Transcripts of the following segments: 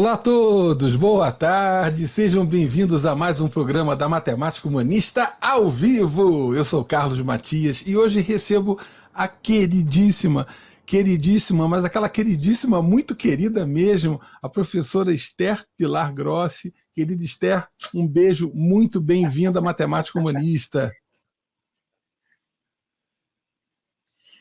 Olá a todos, boa tarde, sejam bem-vindos a mais um programa da Matemática Humanista ao vivo. Eu sou Carlos Matias e hoje recebo a queridíssima, mas aquela queridíssima, muito querida mesmo, a professora Esther Pilar Grossi. Querida Esther, um beijo, muito bem-vinda à Matemática Humanista.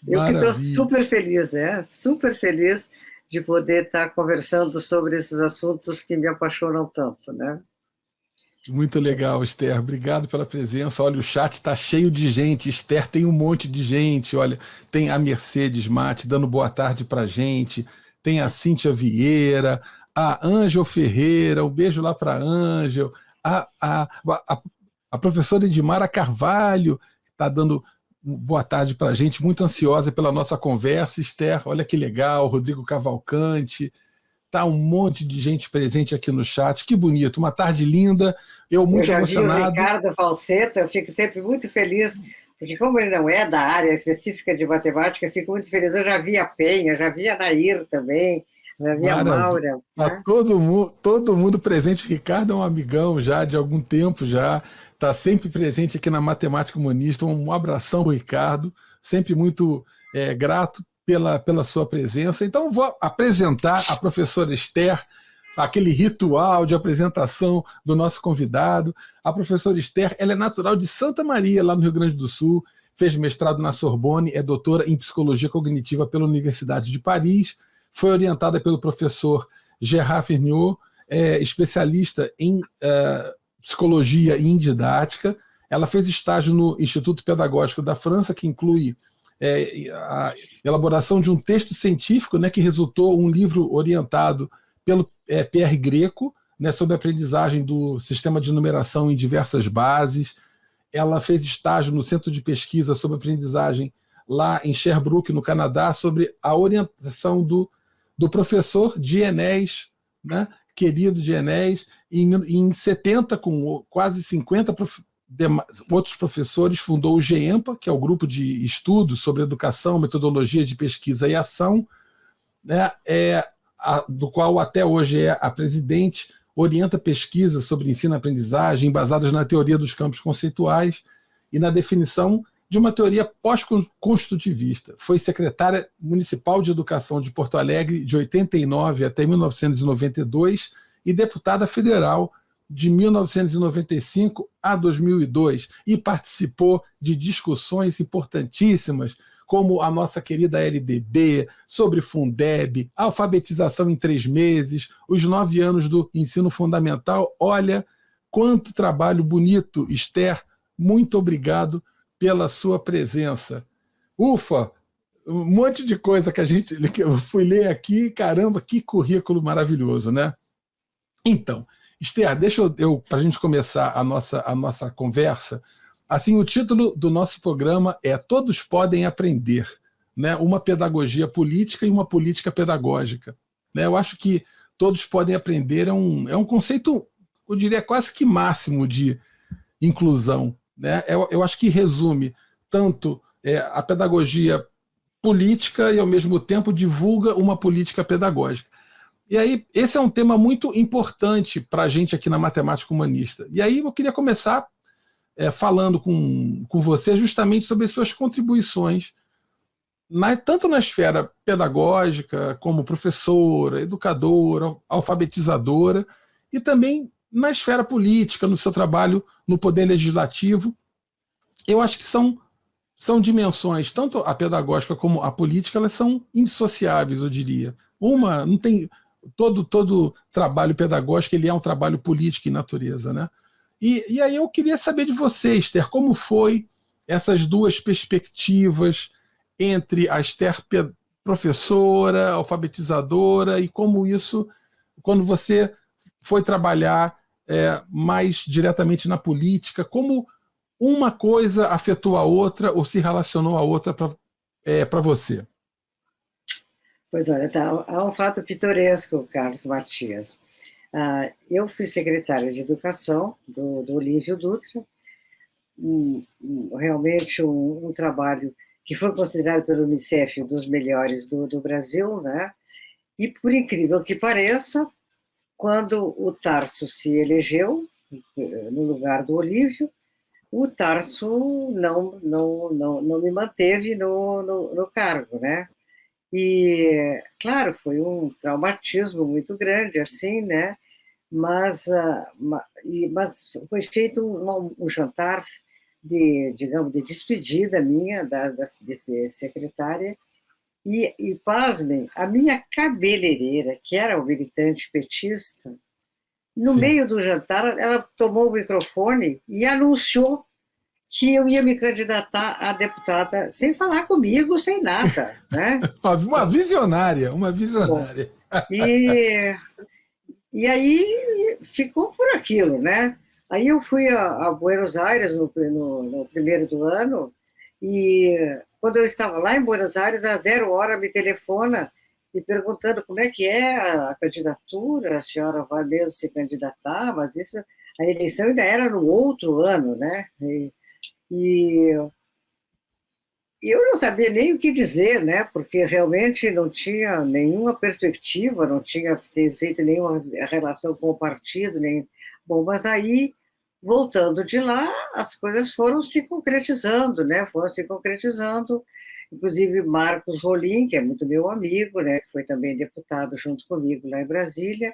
Eu que estou Maravilha. super feliz, né? Super feliz de poder estar conversando sobre esses assuntos que me apaixonam tanto, né? Muito legal, Esther. Obrigado pela presença. Olha, o chat está cheio de gente. Esther tem um monte de gente. Olha, tem a Mercedes Mate dando boa tarde para gente. Tem a Cíntia Vieira, a Ângel Ferreira. Um beijo lá para Ângel. A, a professora Edmara Carvalho está dando boa tarde para a gente. Muito ansiosa pela nossa conversa, Esther. Olha que legal. Rodrigo Cavalcante. Tá um monte de gente presente aqui no chat, que bonito, uma tarde linda, eu Eu muito já vi o emocionado. Ricardo Falseta, eu fico sempre muito feliz, porque como ele não é da área específica de matemática, eu fico muito feliz. Eu já vi a Penha, já vi a Nair também, já vi a Maravilha. Maura, Tá né? todo mundo presente. O Ricardo é um amigão já de algum tempo já, está sempre presente aqui na Matemática Humanista. Um abração, Ricardo, sempre muito grato pela sua presença. Então, vou apresentar a professora Esther, aquele ritual de apresentação do nosso convidado. A professora Esther, ela é natural de Santa Maria, lá no Rio Grande do Sul, fez mestrado na Sorbonne, é doutora em Psicologia Cognitiva pela Universidade de Paris, foi orientada pelo professor Gerard Ferniot, especialista em psicologia e em didática. Ela fez estágio no Instituto Pedagógico da França, que inclui a elaboração de um texto científico, né, que resultou um livro orientado pelo Pierre Greco, né, sobre a aprendizagem do sistema de numeração em diversas bases. Ela fez estágio no Centro de Pesquisa sobre Aprendizagem lá em Sherbrooke, no Canadá, sobre a orientação do professor Dienés, né, querido Dienés, em 70, com quase 50 outros professores, fundou o GEMPA, que é o Grupo de Estudos sobre Educação, Metodologia de Pesquisa e Ação, né, do qual até hoje é a presidente, orienta pesquisas sobre ensino-aprendizagem baseadas na teoria dos campos conceituais e na definição de uma teoria pós-construtivista. Foi secretária municipal de Educação de Porto Alegre de 89 até 1992 e deputada federal de 1995 a 2002 e participou de discussões importantíssimas como a nossa querida LDB, sobre Fundeb, alfabetização em 3 meses, os 9 anos do ensino fundamental. Olha, quanto trabalho bonito, Esther, muito obrigado pela sua presença. Ufa, um monte de coisa que eu fui ler aqui, caramba, que currículo maravilhoso, né? Então, Esther, deixa para a gente começar a nossa conversa. Assim, o título do nosso programa é Todos Podem Aprender, né? Uma pedagogia política e uma política pedagógica. Né? Eu acho que todos podem aprender é um conceito, eu diria, quase que máximo de inclusão. Né? Eu acho que resume tanto a pedagogia política e, ao mesmo tempo, divulga uma política pedagógica. E aí, esse é um tema muito importante para a gente aqui na Matemática Humanista. E aí eu queria começar falando com você justamente sobre as suas contribuições, tanto na esfera pedagógica, como professora, educadora, alfabetizadora, e também na esfera política, no seu trabalho no Poder Legislativo. Eu acho que são dimensões, tanto a pedagógica como a política, elas são indissociáveis, eu diria. Uma não tem. Todo trabalho pedagógico ele é um trabalho político em natureza, né? E aí eu queria saber de você, Esther, como foi essas duas perspectivas entre a Esther professora, alfabetizadora, e como isso, quando você foi trabalhar mais diretamente na política, como uma coisa afetou a outra ou se relacionou a outra para você? Pois olha, tá, há um fato pitoresco, Carlos Matias. Eu fui secretária de Educação do Olívio Dutra, realmente um trabalho que foi considerado pelo Unicef um dos melhores do Brasil, né? E, por incrível que pareça, quando o Tarso se elegeu, no lugar do Olívio, o Tarso não me manteve no cargo, né? E, claro, foi um traumatismo muito grande, assim, né? Mas foi feito um jantar de, digamos, de despedida minha de ser secretária, e pasmem, a minha cabeleireira, que era o militante petista, no Sim. meio do jantar, ela tomou o microfone e anunciou que eu ia me candidatar a deputada, sem falar comigo, sem nada, né? Uma visionária, uma Bom, visionária. e, e aí ficou por aquilo, né? Aí eu fui a Buenos Aires no primeiro do ano, e quando eu estava lá em Buenos Aires, a 0 hora me telefona me perguntando como é que é a candidatura, a senhora vai mesmo se candidatar, mas isso, a eleição ainda era no outro ano, né? E eu não sabia nem o que dizer, né? Porque realmente não tinha nenhuma perspectiva, não tinha feito nenhuma relação com o partido, nem. Bom, mas aí, voltando de lá, as coisas foram se concretizando, né? Foram se concretizando. Inclusive Marcos Rolim, que é muito meu amigo, né? Que foi também deputado junto comigo lá em Brasília,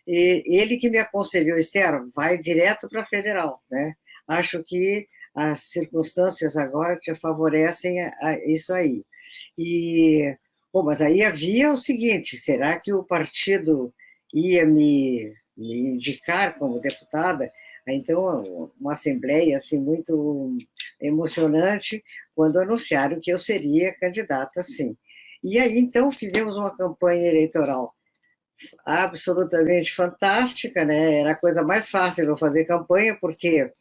e ele que me aconselhou, Esther, vai direto para a federal, né? Acho que as circunstâncias agora te favorecem a isso aí. E, bom, mas aí havia o seguinte, será que o partido ia me indicar como deputada? Então, uma assembleia assim muito emocionante quando anunciaram que eu seria candidata, sim. E aí, então, fizemos uma campanha eleitoral absolutamente fantástica, né? Era a coisa mais fácil eu fazer campanha, porque,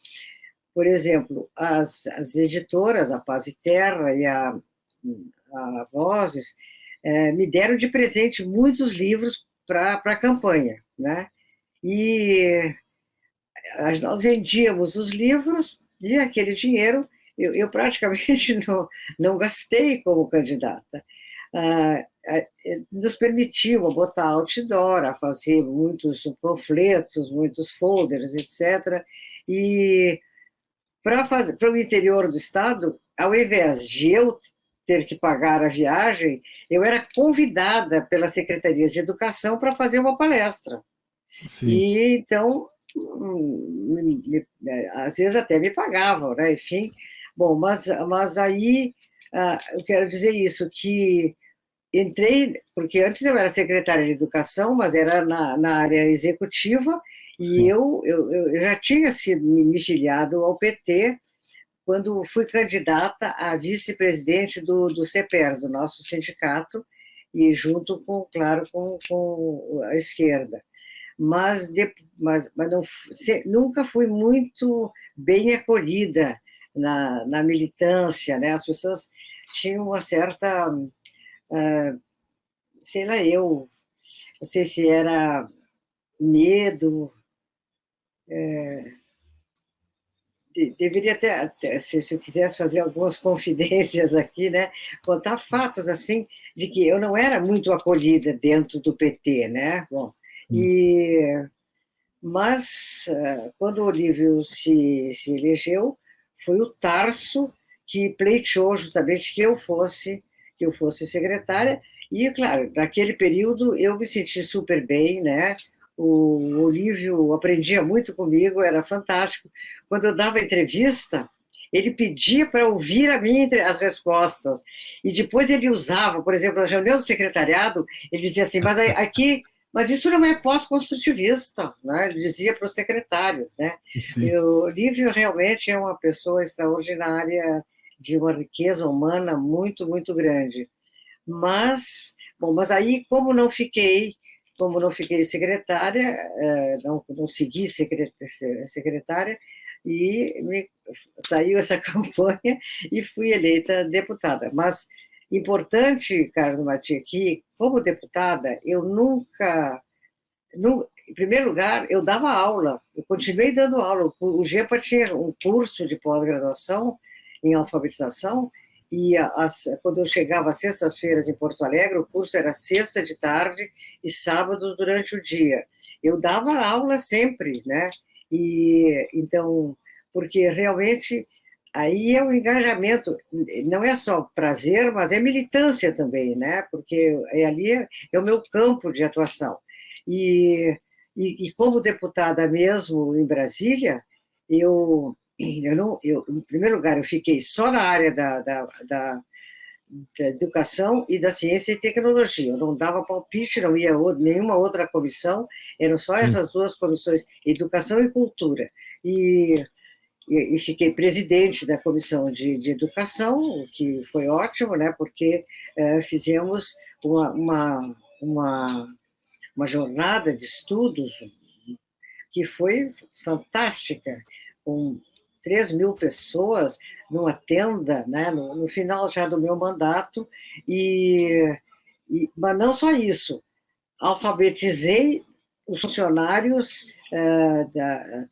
por exemplo, as editoras, a Paz e Terra e a Vozes, me deram de presente muitos livros para a campanha, né? E nós vendíamos os livros e aquele dinheiro eu praticamente não gastei como candidata. Nos permitiu botar outdoor, a fazer muitos panfletos, muitos folders, etc. E para o interior do estado, ao invés de eu ter que pagar a viagem, eu era convidada pela Secretaria de Educação para fazer uma palestra. Sim. E então, às vezes até me pagavam, né? Enfim. Bom, mas aí eu quero dizer isso, que entrei, porque antes eu era secretária de Educação, mas era na área executiva, e Sim. eu já tinha sido me filiado ao PT quando fui candidata a vice-presidente do CEPER, do nosso sindicato, e junto com, claro, com a esquerda. Mas não, nunca fui muito bem acolhida na militância, né? As pessoas tinham uma certa, sei lá, eu não sei se era medo, deveria até se eu quisesse fazer algumas confidências aqui, né, contar fatos assim de que eu não era muito acolhida dentro do PT, né? Bom, Sim. e mas quando o Olívio se elegeu, foi o Tarso que pleiteou justamente que eu fosse secretária, e, claro, naquele período eu me senti super bem, né? O Olívio aprendia muito comigo, era fantástico. Quando eu dava entrevista, ele pedia para ouvir as respostas, e depois ele usava, por exemplo, na reunião do secretariado, ele dizia assim, mas isso não é pós-construtivista, né? Ele dizia para os secretários, né? E Sim. o Lívio realmente é uma pessoa extraordinária, de uma riqueza humana muito, muito grande. Mas aí, como não fiquei secretária, não segui secretária, e saiu essa campanha e fui eleita deputada. Mas importante, Carlos Mati, que como deputada, eu nunca, em primeiro lugar, eu dava aula, eu continuei dando aula. O GEPA tinha um curso de pós-graduação em alfabetização, e quando eu chegava às sextas-feiras em Porto Alegre, o curso era sexta de tarde e sábado durante o dia. eu dava aula sempre, né? E então, porque realmente aí é o engajamento, não é só prazer, mas é militância também, né? Porque ali é o meu campo de atuação. E como deputada mesmo em Brasília, em primeiro lugar, eu fiquei só na área da educação e da ciência e tecnologia. Eu não dava palpite, não ia nenhuma outra comissão, eram só Sim. essas duas comissões, educação e cultura. E fiquei presidente da comissão de educação, o que foi ótimo, né, porque fizemos uma jornada de estudos que foi fantástica, com 3.000 pessoas numa tenda, né, no final já do meu mandato, mas não só isso, alfabetizei os funcionários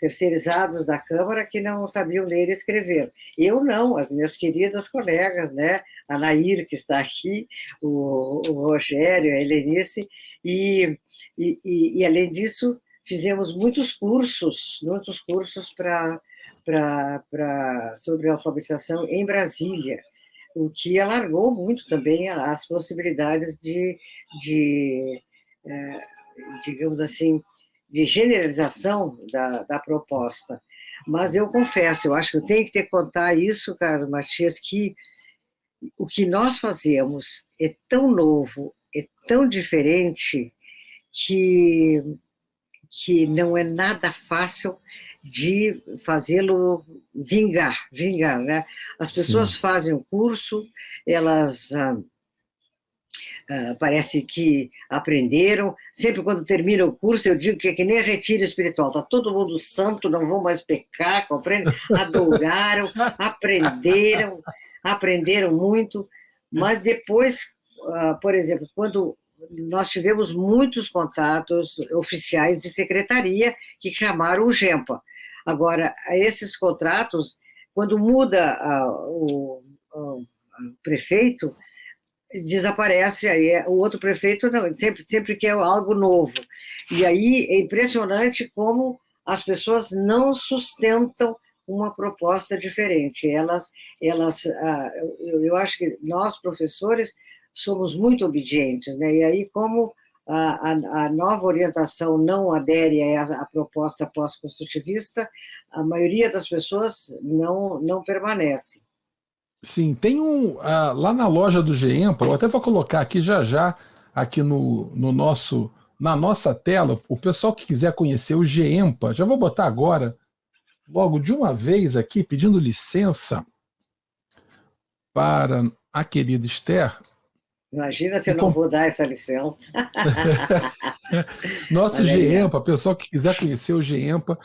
terceirizados da Câmara que não sabiam ler e escrever. Eu não, as minhas queridas colegas, né? A Nair, que está aqui, o Rogério, a Helenice, e além disso, fizemos muitos cursos sobre alfabetização em Brasília, o que alargou muito também as possibilidades digamos assim, de generalização da proposta. Mas eu confesso, eu acho que eu tenho que te contar isso, Carlos Matias, que o que nós fazemos é tão novo, é tão diferente, que não é nada fácil de fazê-lo vingar, né? As pessoas Sim. fazem o curso, elas parece que aprenderam. Sempre quando termina o curso, eu digo que é que nem retiro espiritual, está todo mundo santo, não vão mais pecar, compreende? Adoraram, aprenderam muito, mas depois, por exemplo, quando nós tivemos muitos contatos oficiais de secretaria que chamaram o GEMPA. Agora, esses contratos, quando muda o prefeito, desaparece, aí o outro prefeito não, sempre quer algo novo. E aí é impressionante como as pessoas não sustentam uma proposta diferente. Eu acho que nós, professores, somos muito obedientes, né? E aí, como a nova orientação não adere à proposta pós-construtivista, a maioria das pessoas não permanece. Sim, tem lá na loja do GEMPA, eu até vou colocar aqui já, aqui no nosso, na nossa tela, o pessoal que quiser conhecer o GEMPA, já vou botar agora, logo de uma vez aqui, pedindo licença para a querida Esther. Imagina se eu não vou dar essa licença. Nosso GEMPA, pessoal que quiser conhecer o GEMPA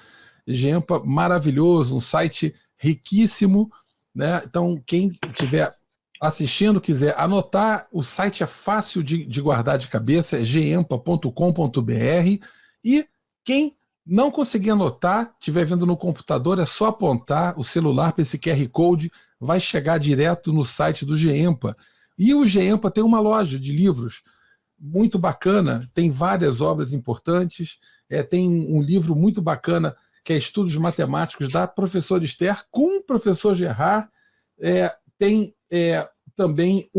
maravilhoso, um site riquíssimo, né? Então, quem estiver assistindo, quiser anotar, o site é fácil de guardar de cabeça, é gempa.com.br, e quem não conseguir anotar, estiver vendo no computador, é só apontar o celular para esse QR Code, vai chegar direto no site do GEMPA. E o GEMPA tem uma loja de livros muito bacana, tem várias obras importantes, tem um livro muito bacana que é Estudos Matemáticos da professora Esther com o professor Gerard, tem também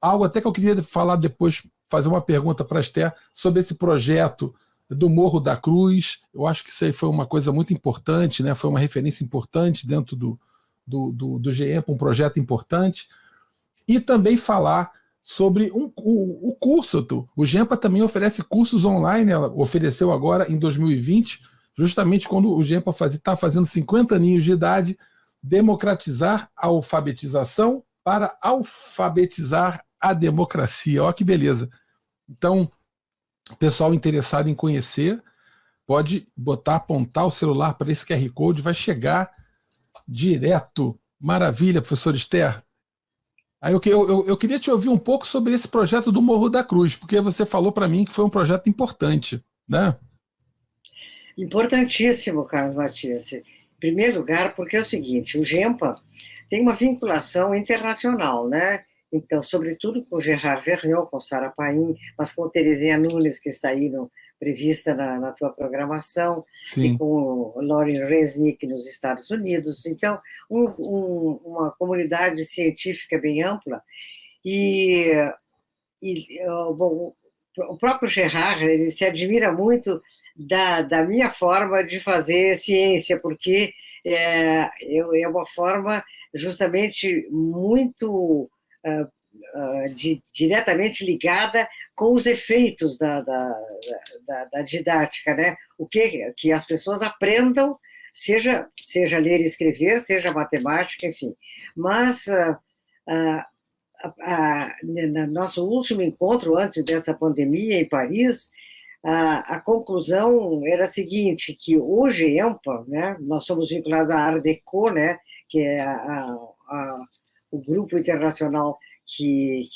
algo até que eu queria falar depois, fazer uma pergunta para a Esther sobre esse projeto do Morro da Cruz. Eu acho que isso aí foi uma coisa muito importante, né? Foi uma referência importante dentro do GEMPA, um projeto importante. E também falar sobre o curso. O GEMPA também oferece cursos online, ela ofereceu agora em 2020, justamente quando o GEMPA está fazendo 50 aninhos de idade, democratizar a alfabetização para alfabetizar a democracia. Olha que beleza. Então, pessoal interessado em conhecer, pode apontar o celular para esse QR Code, vai chegar direto. Maravilha, professor Esther. Aí eu queria te ouvir um pouco sobre esse projeto do Morro da Cruz, porque você falou para mim que foi um projeto importante, né? Importantíssimo, Carlos Matias. Em primeiro lugar, porque é o seguinte, o GEMPA tem uma vinculação internacional, né? Então, sobretudo com o Gerard Vergniaud, com Sara Paim, mas com Terezinha Nunes, que está aí prevista na tua programação, e Sim. com o Lauren Resnick nos Estados Unidos. Então, uma comunidade científica bem ampla. Bom, o próprio Gerard, ele se admira muito da minha forma de fazer ciência, porque é uma forma justamente muito diretamente ligada com os efeitos da didática, né? O que as pessoas aprendam, seja ler e escrever, seja matemática, enfim. Mas no nosso último encontro, antes dessa pandemia em Paris, a conclusão era a seguinte, que o GEMPA, né, nós somos vinculados à Art Deco, né, que é o grupo internacional que,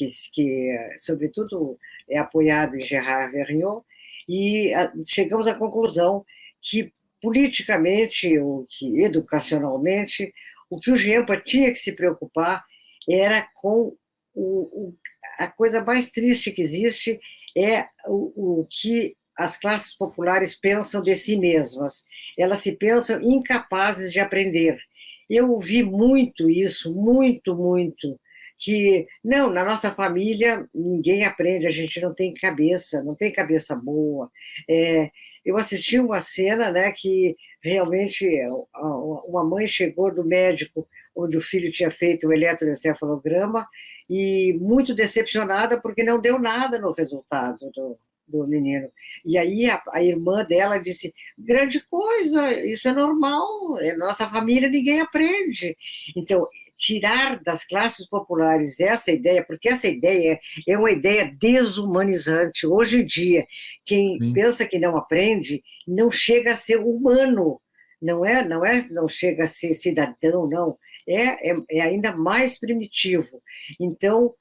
sobretudo, é apoiado em Gérard Vergniaud, e chegamos à conclusão que, politicamente, ou que educacionalmente, o que o GEMPA tinha que se preocupar era com a coisa mais triste que existe, é o que as classes populares pensam de si mesmas. Elas se pensam incapazes de aprender. Eu ouvi muito isso, muito, que, não, na nossa família ninguém aprende, a gente não tem cabeça boa. Eu assisti uma cena, né, que realmente uma mãe chegou do médico onde o filho tinha feito o eletroencefalograma e muito decepcionada porque não deu nada no resultado do menino. E aí a irmã dela disse, grande coisa, isso é normal, na nossa família ninguém aprende. Então, tirar das classes populares essa ideia, porque essa ideia é uma ideia desumanizante. Hoje em dia, quem pensa que não aprende, não chega a ser humano, não chega a ser cidadão, não. É ainda mais primitivo. Então,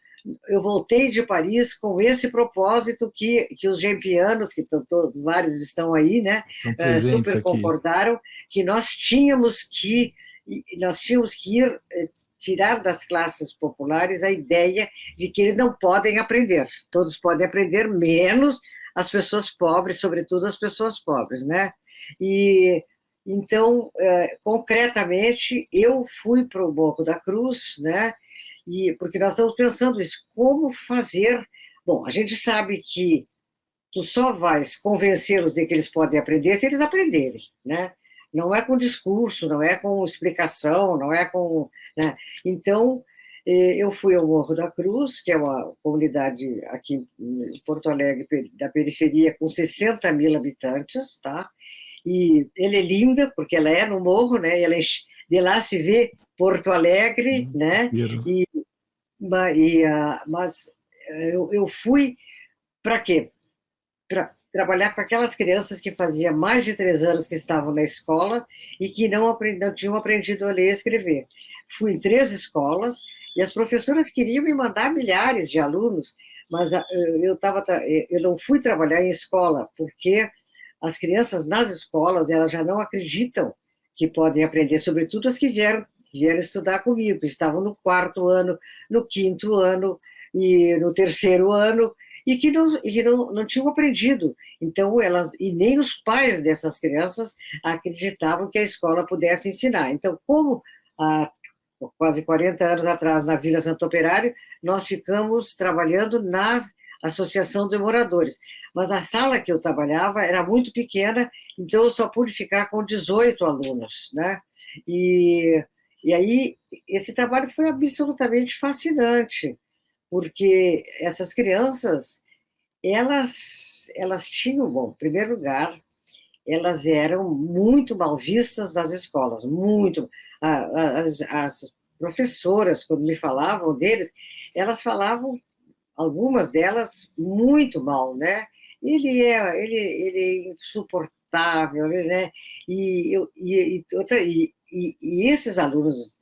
eu voltei de Paris com esse propósito que os gempianos, que vários estão aí, né, super concordaram, que nós tínhamos que ir tirar das classes populares a ideia de que eles não podem aprender. Todos podem aprender, menos as pessoas pobres, sobretudo as pessoas pobres, né? Então, concretamente, eu fui para o Morro da Cruz, né? Porque nós estamos pensando isso, como fazer... Bom, a gente sabe que tu só vais convencê-los de que eles podem aprender se eles aprenderem, né? Não é com discurso, não é com explicação, não é com... né? Então, eu fui ao Morro da Cruz, que é uma comunidade aqui em Porto Alegre, da periferia, com 60 mil habitantes, tá? E ela é linda, porque ela é no morro, né? De lá se vê Porto Alegre, né? Mas eu fui para quê? Para trabalhar com aquelas crianças que fazia mais de 3 anos que estavam na escola e que não tinham aprendido a ler e escrever. Fui em 3 escolas e as professoras queriam me mandar milhares de alunos, mas eu não fui trabalhar em escola, porque as crianças nas escolas elas já não acreditam que podem aprender, sobretudo as que vieram estudar comigo, que estavam no 4º ano, no 5º ano e no 3º ano, e que não tinham aprendido. Então, e nem os pais dessas crianças acreditavam que a escola pudesse ensinar. Então, como há quase 40 anos atrás, na Vila Santo Operário, nós ficamos trabalhando na Associação de Moradores. Mas a sala que eu trabalhava era muito pequena, então eu só pude ficar com 18 alunos, né? E aí, esse trabalho foi absolutamente fascinante, porque essas crianças, elas tinham, bom, em primeiro lugar, elas eram muito mal vistas nas escolas, muito. As professoras, quando me falavam deles, elas falavam, algumas delas, muito mal, né? Ele é insuportável, né? E esses alunos,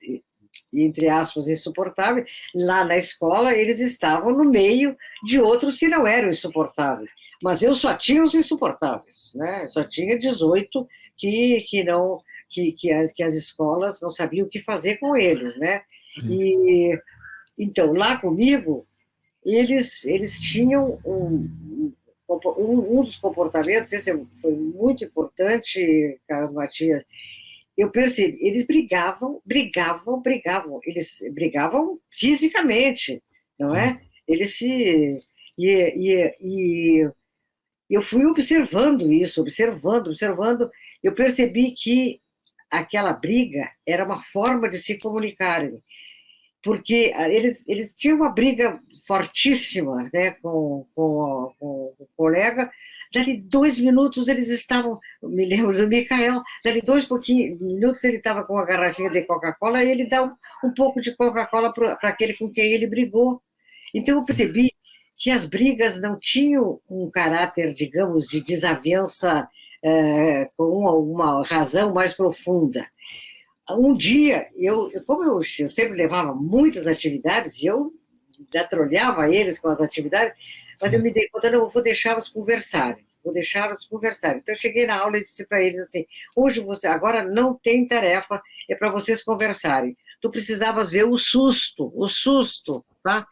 entre aspas, insuportáveis, lá na escola, eles estavam no meio de outros que não eram insuportáveis. Mas eu só tinha os insuportáveis, né? Eu só tinha 18 que as escolas não sabiam o que fazer com eles, né? Então, lá comigo, eles tinham um dos comportamentos, esse foi muito importante, Carlos Matias, eu percebi, eles eles brigavam fisicamente, não é? Eles se... E eu fui observando isso, observando, eu percebi que aquela briga era uma forma de se comunicarem, porque eles tinham uma briga fortíssima, né, com o colega. Dali 2 minutos eles estavam, me lembro do Micael, dali minutos ele estava com a garrafinha de Coca-Cola e ele dá um pouco de Coca-Cola para aquele com quem ele brigou. Então eu percebi que as brigas não tinham um caráter, digamos, de desavença com uma razão mais profunda. Um dia, como eu sempre levava muitas atividades, e eu atrolhava eles com as atividades, mas eu me dei conta, não, eu vou deixá-los conversarem, Então eu cheguei na aula e disse para eles assim, agora não tem tarefa, é para vocês conversarem. Tu precisavas ver o susto, tá?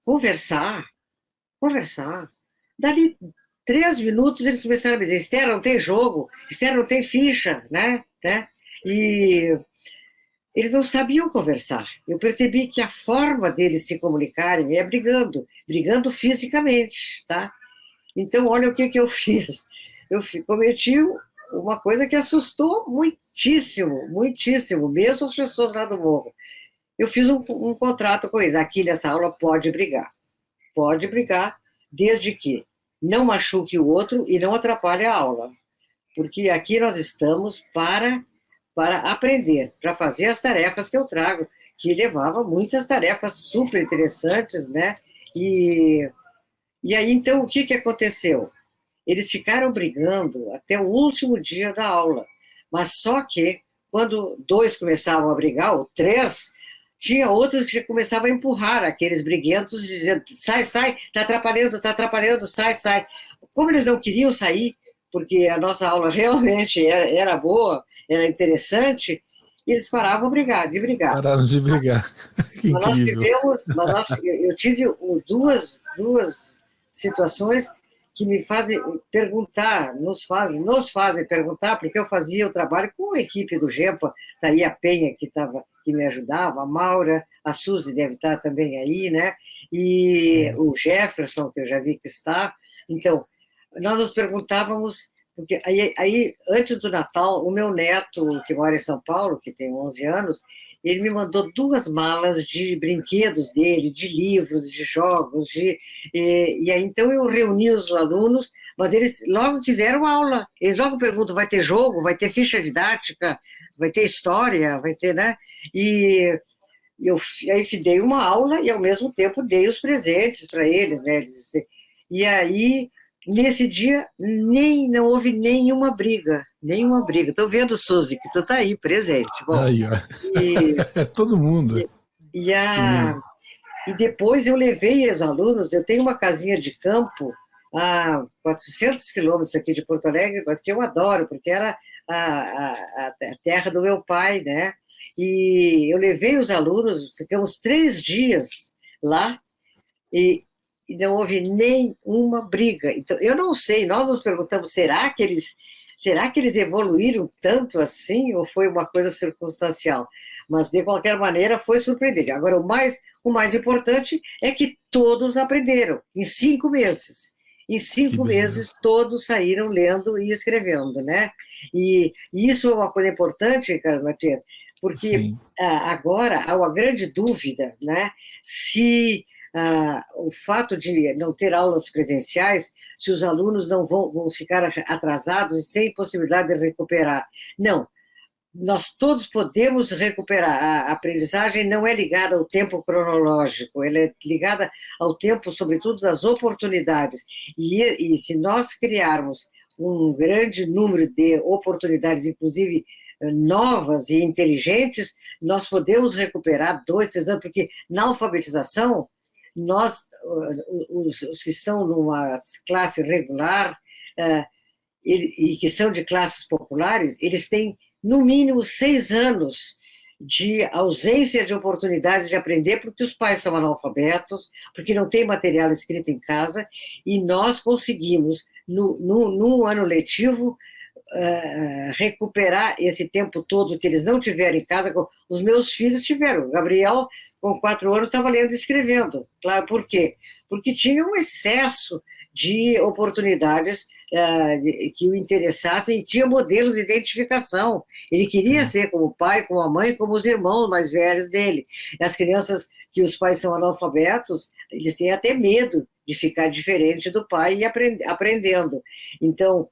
Conversar. Dali 3 minutos eles começaram a me dizer, Esther, não tem jogo, Esther, não tem ficha, né? E eles não sabiam conversar. Eu percebi que a forma deles se comunicarem é brigando fisicamente, tá? Então, olha o que eu fiz. Eu cometi uma coisa que assustou muitíssimo, mesmo as pessoas lá do morro. Eu fiz um contrato com eles. Aqui nessa aula pode brigar, desde que não machuque o outro e não atrapalhe a aula. Porque aqui nós estamos para aprender, para fazer as tarefas que eu trago, que levava muitas tarefas super interessantes, né? E aí, então, o que aconteceu? Eles ficaram brigando até o último dia da aula, mas só que, quando 2 começavam a brigar, ou 3, tinha outros que já começavam a empurrar aqueles briguentos, dizendo, sai, tá atrapalhando, sai. Como eles não queriam sair, porque a nossa aula realmente era boa, era interessante, e eles paravam de brigar. Pararam de brigar. Que incrível. Eu tive duas situações que me fazem perguntar, nos fazem perguntar, porque eu fazia o trabalho com a equipe do GEMPA, tá aí a Penha que me ajudava, a Maura, a Suzy deve estar também aí, né? E o Jefferson, que eu já vi que está. Então, nós nos perguntávamos, porque aí antes do Natal, o meu neto, que mora em São Paulo, que tem 11 anos, ele me mandou 2 malas de brinquedos dele, de livros, de jogos, e aí então eu reuni os alunos, mas eles logo quiseram aula, eles logo perguntam, vai ter jogo, vai ter ficha didática, vai ter história, vai ter, né? E aí dei uma aula e ao mesmo tempo dei os presentes para eles, né? E aí, nesse dia, não houve nenhuma briga. Estou vendo, Suzy, que tu está aí, presente. Bom, aí, ó. É todo mundo. E depois eu levei os alunos, eu tenho uma casinha de campo a 400 quilômetros aqui de Porto Alegre, mas que eu adoro, porque era a terra do meu pai, né? E eu levei os alunos, ficamos 3 dias lá, e não houve nenhuma briga. Então, eu não sei, nós nos perguntamos, será que eles evoluíram tanto assim, ou foi uma coisa circunstancial? Mas, de qualquer maneira, foi surpreendente. Agora, o mais importante é que todos aprenderam, em 5 meses. Em 5 meses, todos saíram lendo e escrevendo, né? E isso é uma coisa importante, Carlos Matias, porque agora há uma grande dúvida, né? Se o fato de não ter aulas presenciais, se os alunos não vão ficar atrasados e sem possibilidade de recuperar. Não, nós todos podemos recuperar. A aprendizagem não é ligada ao tempo cronológico, ela é ligada ao tempo, sobretudo, das oportunidades. E se nós criarmos um grande número de oportunidades, inclusive novas e inteligentes, nós podemos recuperar 2, 3 anos, porque na alfabetização, os que estão numa classe regular e que são de classes populares, eles têm no mínimo 6 anos de ausência de oportunidades de aprender, porque os pais são analfabetos, porque não tem material escrito em casa, e nós conseguimos, no ano letivo, recuperar esse tempo todo que eles não tiveram em casa. Os meus filhos tiveram. O Gabriel, com 4 anos, estava lendo e escrevendo. Claro, por quê? Porque tinha um excesso de oportunidades que o interessassem, e tinha modelos de identificação. Ele queria ser como o pai, como a mãe, como os irmãos mais velhos dele. As crianças que os pais são analfabetos, eles têm até medo de ficar diferente do pai e aprendendo. Então,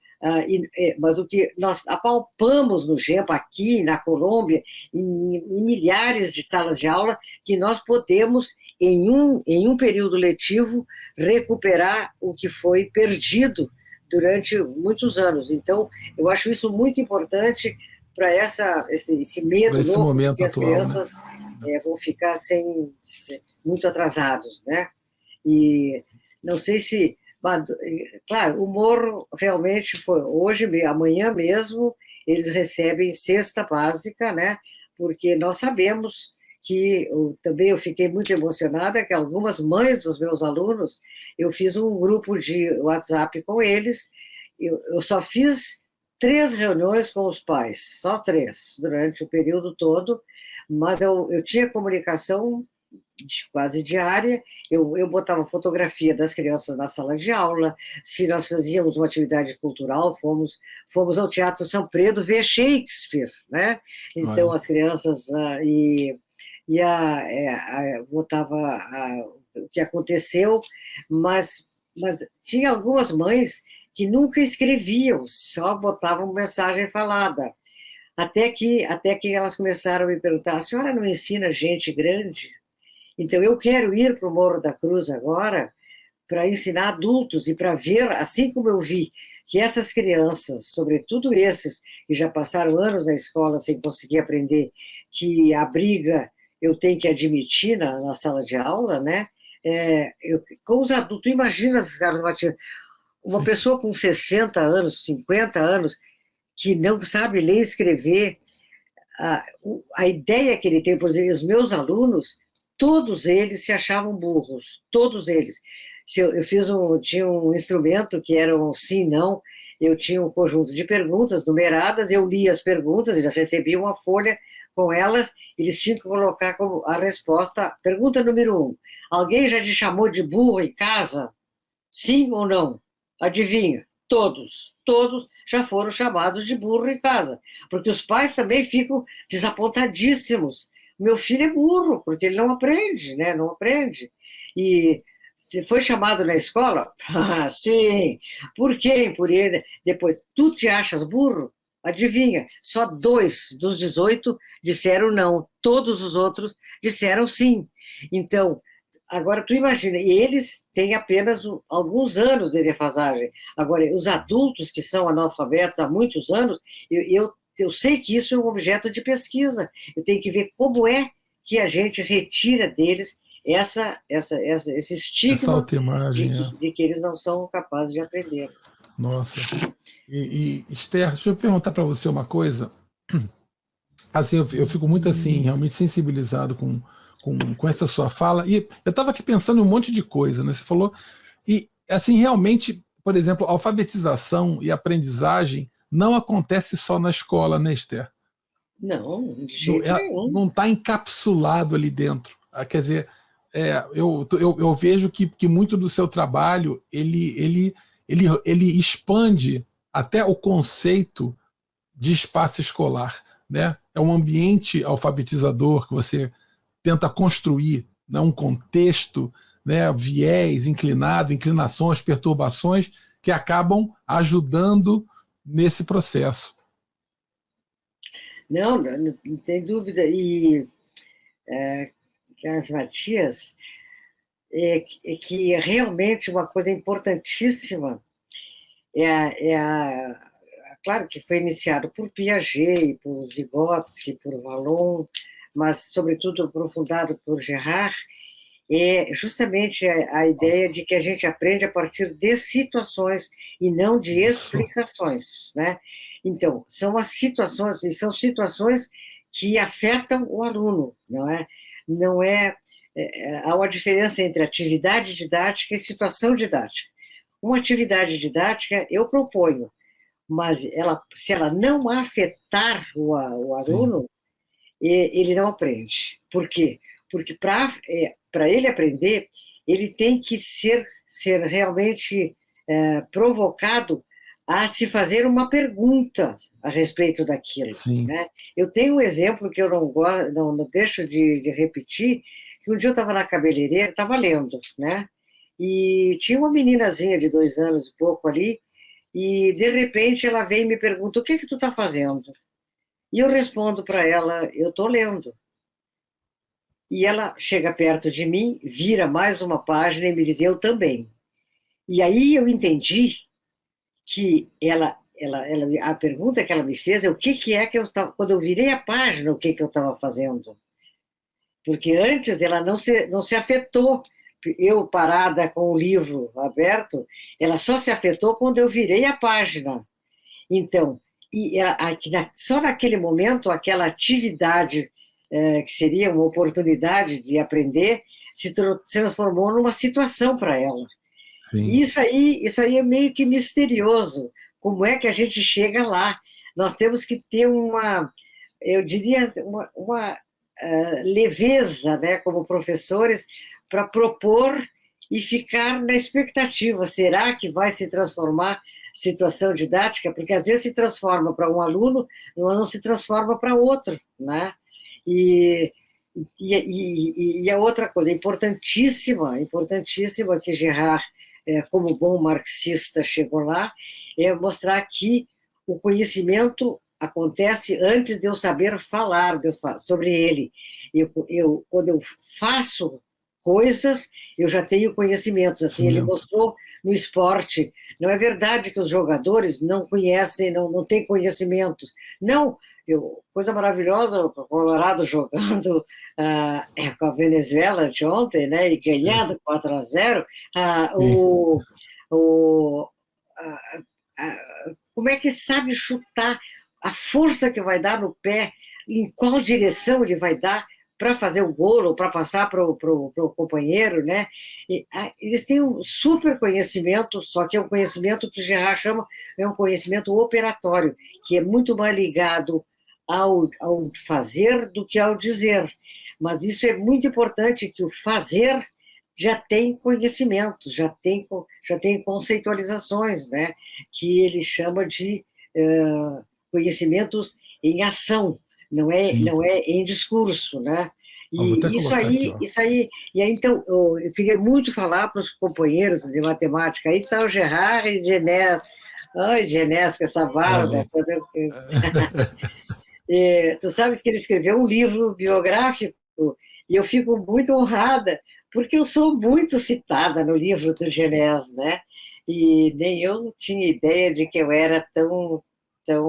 mas o que nós apalpamos no GEMPA, aqui na Colômbia, em milhares de salas de aula, que nós podemos, em um período letivo, recuperar o que foi perdido durante muitos anos. Então, eu acho isso muito importante para esse medo esse louco momento que as atual, crianças vão ficar muito atrasados, né? E não sei se... Claro, o Morro realmente foi hoje, amanhã mesmo, eles recebem cesta básica, né? Porque nós sabemos que também eu fiquei muito emocionada que algumas mães dos meus alunos, eu fiz um grupo de WhatsApp com eles, eu só fiz 3 reuniões com os pais, só 3, durante o período todo, mas eu tinha comunicação quase diária, eu botava fotografia das crianças na sala de aula, se nós fazíamos uma atividade cultural, fomos ao Teatro São Pedro ver Shakespeare, né? Então, as crianças, botava o que aconteceu, mas tinha algumas mães que nunca escreviam, só botavam mensagem falada, até que elas começaram a me perguntar: a senhora não ensina gente grande? Então, eu quero ir para o Morro da Cruz agora para ensinar adultos e para ver, assim como eu vi que essas crianças, sobretudo esses que já passaram anos na escola sem conseguir aprender, que a briga eu tenho que admitir na sala de aula, né? Com os adultos, imagina, Carlos Matias, uma pessoa com 60 anos, 50 anos, que não sabe ler e escrever, a ideia que ele tem, por exemplo, os meus alunos, todos eles se achavam burros, todos eles. Tinha um instrumento que era um sim, não, eu tinha um conjunto de perguntas numeradas, eu lia as perguntas, eles recebiam uma folha com elas, eles tinham que colocar como a resposta. Pergunta número 1, alguém já te chamou de burro em casa? Sim ou não? Adivinha? Todos já foram chamados de burro em casa, porque os pais também ficam desapontadíssimos. Meu filho é burro, porque ele não aprende, né? Não aprende. E foi chamado na escola? Ah, sim. Por quem? Por ele. Depois, tu te achas burro? Adivinha, só 2 dos 18 disseram não, todos os outros disseram sim. Então, agora tu imagina, e eles têm apenas alguns anos de defasagem. Agora, os adultos que são analfabetos há muitos anos, eu sei que isso é um objeto de pesquisa. Eu tenho que ver como é que a gente retira deles esse estigma essa autoimagem, de que eles não são capazes de aprender. Nossa. Esther, deixa eu perguntar para você uma coisa. Assim, eu fico muito assim, realmente sensibilizado com essa sua fala. E eu estava aqui pensando em um monte de coisa, né? Você falou. E, assim, realmente, por exemplo, alfabetização e aprendizagem não acontece só na escola, né, Esther? Não, de jeito nenhum. Não está encapsulado ali dentro. Quer dizer, eu vejo que muito do seu trabalho ele expande até o conceito de espaço escolar, né? É um ambiente alfabetizador que você tenta construir, né? Um contexto, né? Viés, inclinações, perturbações que acabam ajudando nesse processo. Não tem dúvida. E, Carlos Matias, que realmente uma coisa importantíssima claro que foi iniciado por Piaget, por Vygotsky, por Vallon, mas, sobretudo, aprofundado por Girard, é justamente a ideia de que a gente aprende a partir de situações e não de explicações, né? Então, são as situações, e são situações que afetam o aluno, não é? Não é, há uma diferença entre atividade didática e situação didática. Uma atividade didática eu proponho, mas se ela não afetar o Sim, aluno, ele não aprende. Por quê? Porque para ele aprender, ele tem que ser realmente provocado a se fazer uma pergunta a respeito daquilo. sim. Né? Eu tenho um exemplo que eu não deixo de repetir, que um dia eu estava na cabeleireira, estava lendo, né? E tinha uma meninazinha de 2 anos e pouco ali, e de repente ela vem e me pergunta, o que que tu está fazendo? E eu respondo para ela, eu estou lendo. E ela chega perto de mim, vira mais uma página e me diz, eu também. E aí eu entendi que a pergunta que ela me fez é o que é que eu estava, quando eu virei a página, o que eu estava fazendo. Porque antes ela não se afetou, eu parada com o livro aberto, ela só se afetou quando eu virei a página. Então, só naquele momento, aquela atividade que seria uma oportunidade de aprender, se transformou numa situação para ela. Sim. E isso aí é meio que misterioso. Como é que a gente chega lá? Nós temos que ter eu diria, uma leveza, né, como professores, para propor e ficar na expectativa. Será que vai se transformar situação didática? Porque às vezes se transforma para um aluno, mas não se transforma para outro, né? E, e a outra coisa importantíssima, importantíssima que Girard, como bom marxista, chegou lá, é mostrar que o conhecimento acontece antes de eu saber falar sobre ele. Quando eu faço coisas, eu já tenho conhecimentos. Assim, ele Sim, mostrou no esporte. Não é verdade que os jogadores não conhecem, não têm conhecimentos. Não, coisa maravilhosa, o Colorado jogando com a Venezuela de ontem, né, e ganhando 4-0, sim. o, a, como é que sabe chutar, a força que vai dar no pé, em qual direção ele vai dar para fazer o gol ou para passar para o companheiro, né? Eles têm um super conhecimento, só que é um conhecimento que Gerard chama, é um conhecimento operatório, que é muito mais ligado ao fazer do que ao dizer. Mas isso é muito importante, que o fazer já tem conhecimentos, já tem conceitualizações, né? Que ele chama de conhecimentos em ação, Sim. não é em discurso, né? Vou até E colocar aqui, ó. e aí então eu queria muito falar para os companheiros de matemática, aí está o Gerard e Genés. Ai, Genés, com essa Lá barba. vem. Tu sabes que ele escreveu um livro biográfico e eu fico muito honrada, porque eu sou muito citada no livro do Genés, né? E nem eu tinha ideia de que eu era tão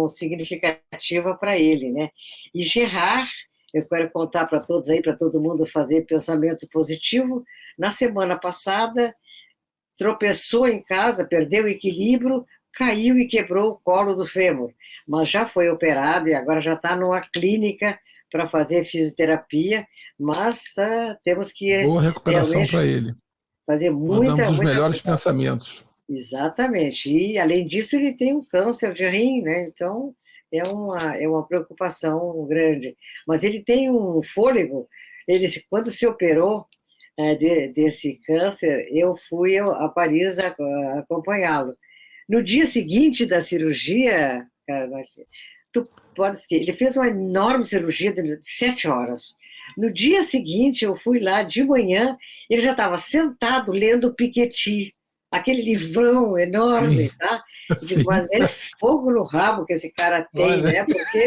significativa para ele, né? E Gerard, eu quero contar para todos aí, para todo mundo fazer pensamento positivo, na semana passada tropeçou em casa, perdeu o equilíbrio, caiu e quebrou o colo do fêmur, mas já foi operado e agora já está numa clínica para fazer fisioterapia, mas temos que Boa recuperação realmente para ele. fazer Mandamos muita, os muita melhores cuidado. pensamentos. Exatamente. E, além disso, ele tem um câncer de rim, né? Então, é uma preocupação grande. Mas ele tem um fôlego. Quando se operou desse câncer, eu fui a Paris acompanhá-lo. No dia seguinte da cirurgia, cara, tu podes que ele fez uma enorme cirurgia de 7 horas. No dia seguinte, eu fui lá de manhã, ele já estava sentado lendo Piketty, aquele livrão enorme, Sim, tá? Eu digo, sim. mas é fogo no rabo que esse cara tem, Olha, né? Porque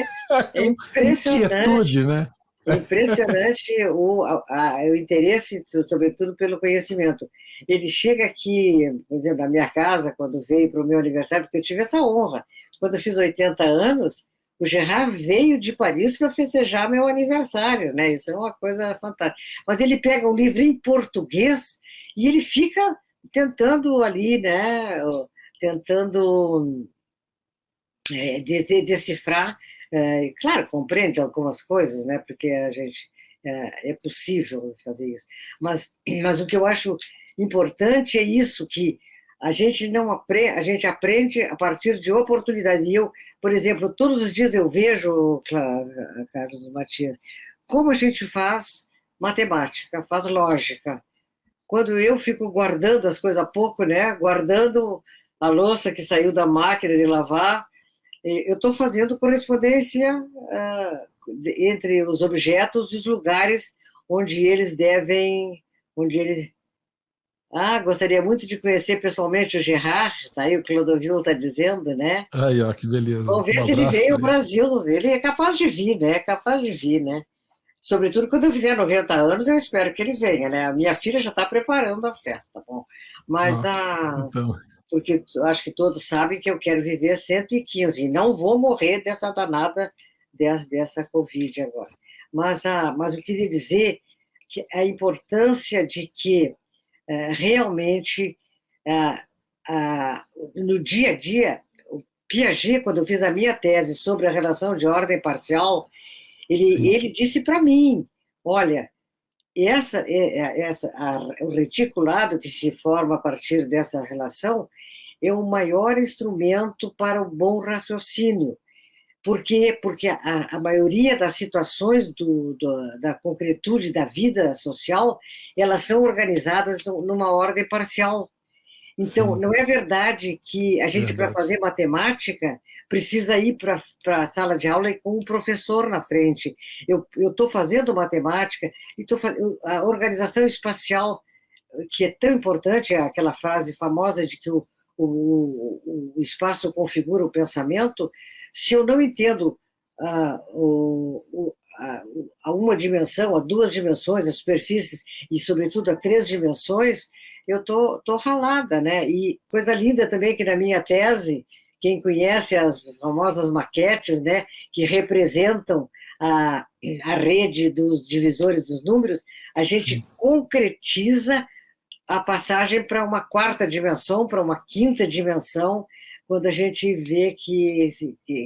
é inquietude, impressionante. né? É impressionante o interesse, sobretudo pelo conhecimento. Ele chega aqui, por exemplo, na minha casa, quando veio para o meu aniversário, porque eu tive essa honra. Quando eu fiz 80 anos, o Gerard veio de Paris para festejar meu aniversário, né? Isso é uma coisa fantástica. Mas ele pega um livro em português e ele fica tentando ali, né? Tentando decifrar Claro, compreende algumas coisas, né? Porque a gente é possível fazer isso. Mas o que eu acho importante é isso, que a gente não aprende, a gente aprende a partir de oportunidades. E eu, por exemplo, todos os dias eu vejo, Carlos Matias, como a gente faz matemática, faz lógica. Quando eu fico guardando as coisas há pouco, né? Guardando a louça que saiu da máquina de lavar, eu estou fazendo correspondência entre os objetos e os lugares onde eles devem, onde eles... gostaria muito de conhecer pessoalmente o Gerard, tá aí o Clodovil está dizendo, né? Aí, ó, que beleza. Vamos ver Um se ele abraço veio ao para ele. Brasil. Ele é capaz de vir, né? É capaz de vir, né? Sobretudo quando eu fizer 90 anos, eu espero que ele venha, né? A minha filha já está preparando a festa, tá bom? Mas Ó, então, porque eu acho que todos sabem que eu quero viver 115 e não vou morrer dessa danada dessa Covid agora. Mas eu queria dizer que a importância de que realmente no dia a dia, o Piaget, quando eu fiz a minha tese sobre a relação de ordem parcial, sim, ele disse para mim, olha, o reticulado que se forma a partir dessa relação é o maior instrumento para o bom raciocínio. Por quê? Porque a maioria das situações da concretude da vida social, elas são organizadas numa ordem parcial. Então, sim, não é verdade que a gente, para verdade. fazer matemática, precisa ir para a sala de aula e com um professor na frente. Eu estou fazendo matemática e a organização espacial, que é tão importante, é aquela frase famosa de que o espaço configura o pensamento. Se eu não entendo a uma dimensão, a duas dimensões, as superfícies e, sobretudo, a três dimensões, eu tô ralada, né? E coisa linda também que na minha tese, quem conhece as famosas maquetes, né, que representam a rede dos divisores dos números, a gente Sim. concretiza a passagem para uma quarta dimensão, para uma quinta dimensão, quando a gente vê que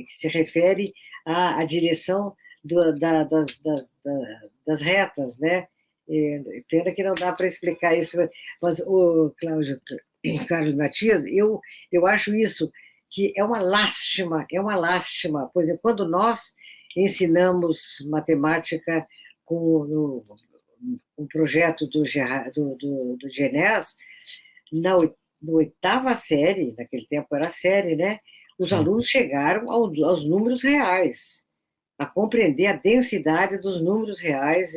se refere à direção das retas, né? Pena que não dá para explicar isso, mas o Carlos Matias, eu acho isso que é uma lástima, pois é, quando nós ensinamos matemática com um projeto do Genés, na oitava série, naquele tempo era série, né? Os Sim. alunos chegaram aos números reais, a compreender a densidade dos números reais,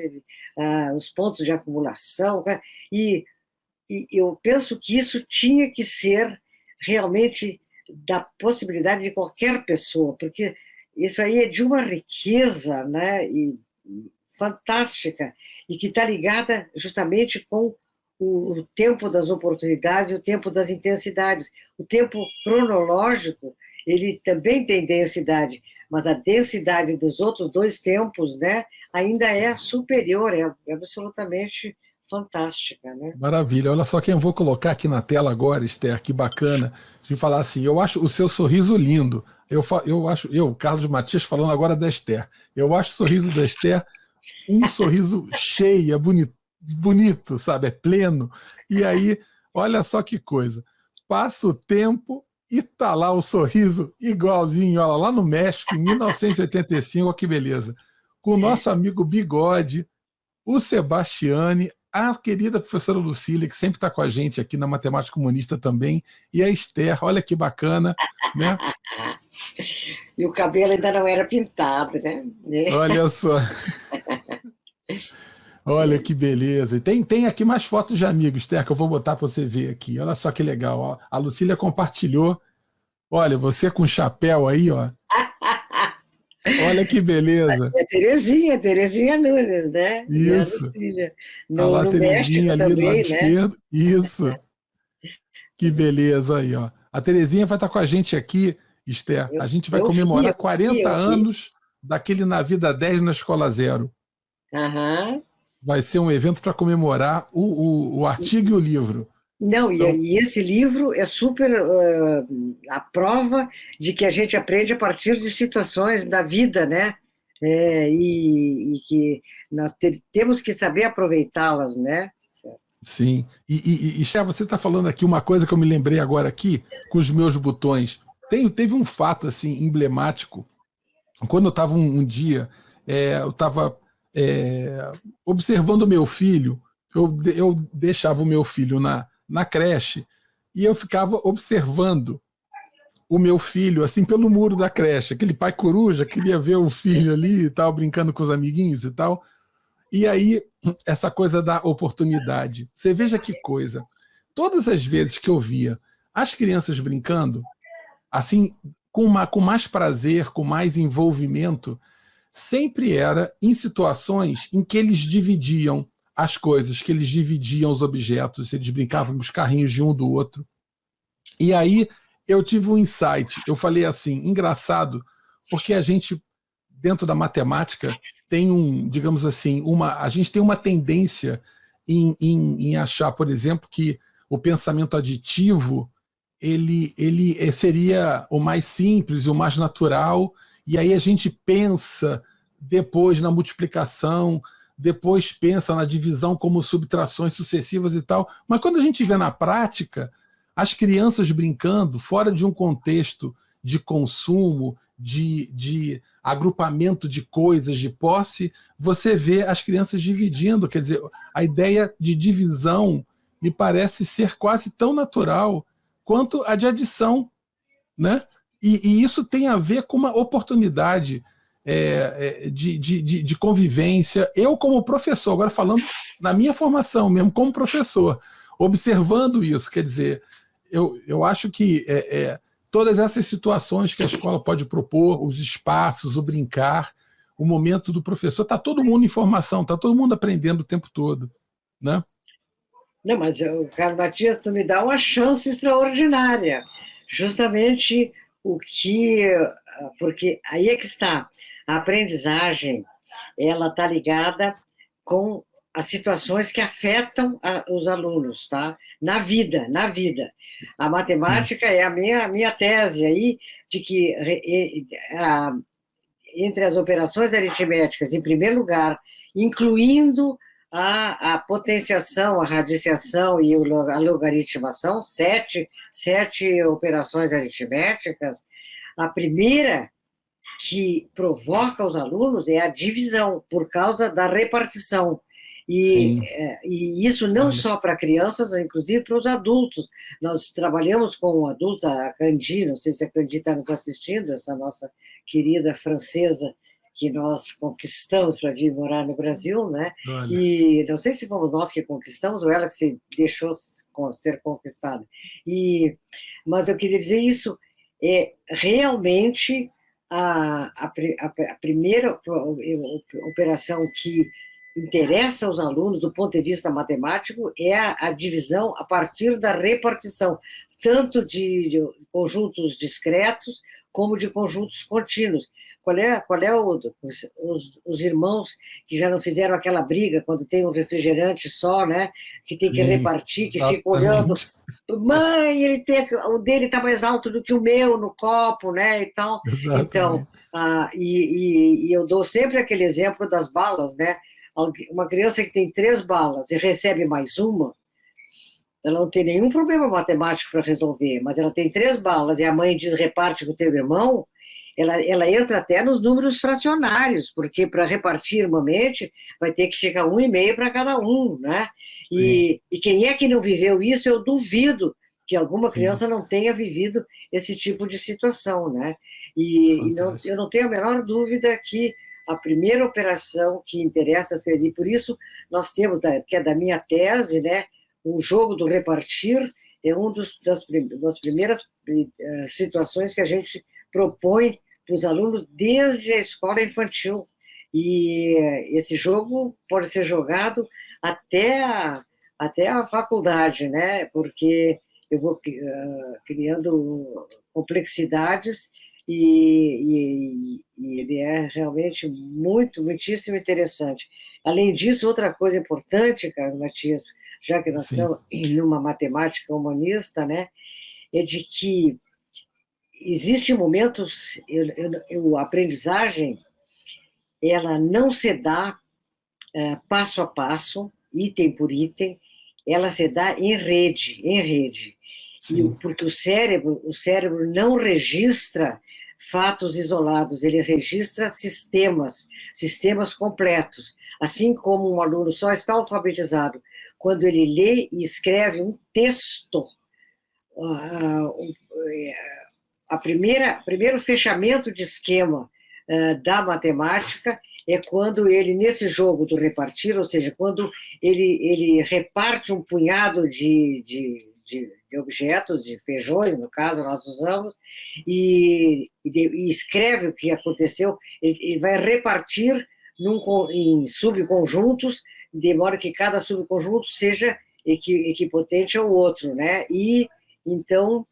os pontos de acumulação, né? E eu penso que isso tinha que ser realmente da possibilidade de qualquer pessoa, porque isso aí é de uma riqueza, né? E fantástica, e que está ligada justamente com o tempo das oportunidades e o tempo das intensidades. O tempo cronológico, ele também tem densidade, mas a densidade dos outros dois tempos, né, ainda é superior, é absolutamente fantástica, né? Maravilha. Olha só quem eu vou colocar aqui na tela agora, Esther, que bacana, de falar assim, eu acho o seu sorriso lindo. Carlos Matias, falando agora da Esther, eu acho o sorriso da Esther um sorriso cheio, é bonito, sabe? É pleno. E aí, olha só que coisa. Passa o tempo e tá lá o sorriso igualzinho, olha, lá no México, em 1985, olha que beleza. Com o nosso amigo Bigode, o Sebastiane, a querida professora Lucília, que sempre está com a gente aqui na Matemática Comunista também, e a Esther, olha que bacana, né? E o cabelo ainda não era pintado, né? Olha só. Olha que beleza. E tem aqui mais fotos de amigos, Ter, que eu vou botar para você ver aqui. Olha só que legal. Ó. A Lucília compartilhou. Olha, você com chapéu aí, ó. Olha que beleza. Terezinha Nunes, né? E a Isso. Lucília. Olha lá a No Terezinha México ali do lado também, né? esquerdo. Isso. Que beleza aí, ó. A Terezinha vai estar com a gente aqui, Esther. A gente vai comemorar 40 eu vi. anos daquele Na Vida 10 na Escola Zero. Aham. Vai ser um evento para comemorar o artigo e o livro. Não, Então, e esse livro é super a prova de que a gente aprende a partir de situações da vida, né? E que nós temos que saber aproveitá-las, né? sim. E Xé, você está falando aqui uma coisa que eu me lembrei agora aqui, com os meus botões. Teve um fato assim emblemático. Quando eu estava um dia, eu estava observando o meu filho, eu deixava o meu filho na creche e eu ficava observando o meu filho, assim, pelo muro da creche. Aquele pai coruja queria ver o filho ali e tal, brincando com os amiguinhos e tal. E aí, essa coisa da oportunidade. Você veja que coisa. Todas as vezes que eu via as crianças brincando, assim, com mais prazer, com mais envolvimento, sempre era em situações em que eles dividiam as coisas, que eles dividiam os objetos, eles brincavam com os carrinhos de um do outro. E aí eu tive um insight. Eu falei assim, engraçado, porque a gente, dentro da matemática, tem digamos assim, a gente tem uma tendência em achar, por exemplo, que o pensamento aditivo ele seria o mais simples, o mais natural, e aí a gente pensa depois na multiplicação, depois pensa na divisão como subtrações sucessivas e tal. Mas quando a gente vê na prática, as crianças brincando fora de um contexto de consumo, de agrupamento de coisas, de posse, você vê as crianças dividindo. Quer dizer, a ideia de divisão me parece ser quase tão natural quanto a de adição, né? E isso tem a ver com uma oportunidade de convivência. Eu, como professor, agora falando na minha formação mesmo, como professor, observando isso, quer dizer, eu acho que todas essas situações que a escola pode propor, os espaços, o brincar, o momento do professor, está todo mundo em formação, está todo mundo aprendendo o tempo todo, né? Não, mas, Carlos Matias, tu me dá uma chance extraordinária. Justamente o que. Porque aí é que está. A aprendizagem, ela está ligada com as situações que afetam os alunos, tá? Na vida, na vida. A Sim, matemática é a minha tese aí, de que entre as operações aritméticas, em primeiro lugar, incluindo a potenciação, a radiciação e a logaritmação, sete operações aritméticas, a primeira que provoca os alunos é a divisão, por causa da repartição. E, sim. e isso não Olha, só para crianças, inclusive para os adultos. Nós trabalhamos com adultos, a Candi, não sei se a Candi está nos assistindo, essa nossa querida francesa que nós conquistamos para vir morar no Brasil, né? olha. E não sei se fomos nós que conquistamos ou ela que se deixou ser conquistada. Mas eu queria dizer isso, realmente a primeira operação que interessa aos alunos do ponto de vista matemático é a divisão a partir da repartição, tanto de conjuntos discretos como de conjuntos contínuos. Qual é os irmãos que já não fizeram aquela briga quando tem um refrigerante só, né? Que tem que Sim, repartir, que fica olhando. exatamente. Mãe, o dele está mais alto do que o meu no copo, né? Então, Exatamente. e eu dou sempre aquele exemplo das balas, né? Uma criança que tem 3 balas e recebe mais uma, ela não tem nenhum problema matemático para resolver, mas ela tem 3 balas e a mãe diz reparte com o teu irmão, ela entra até nos números fracionários, porque para repartir irmãmente vai ter que ficar 1,5 para cada um, né? Sim, E quem é que não viveu isso, eu duvido que alguma sim. criança não tenha vivido esse tipo de situação, né? E não, eu Fantástico. não tenho a menor dúvida que a primeira operação que interessa escrever, por isso nós temos, que é da minha tese, né? O jogo do repartir é uma das primeiras situações que a gente propõe para os alunos desde a escola infantil. E esse jogo pode ser jogado até até a faculdade, né? Porque eu vou criando complexidades e ele é realmente muitíssimo interessante. Além disso, outra coisa importante, Carlos Matias, já que nós estamos numa matemática humanista, né, é de que existem momentos, a aprendizagem, ela não se dá passo a passo, item por item, ela se dá em rede, em rede. Porque o cérebro não registra fatos isolados, ele registra sistemas completos. Assim como um aluno só está alfabetizado quando ele lê e escreve um texto, primeiro fechamento de esquema da matemática é quando ele, nesse jogo do repartir, ou seja, quando ele reparte um punhado de objetos, de feijões, no caso, nós usamos, e escreve o que aconteceu, ele vai repartir em subconjuntos, de modo que cada subconjunto seja equipotente ao outro, né? E, então,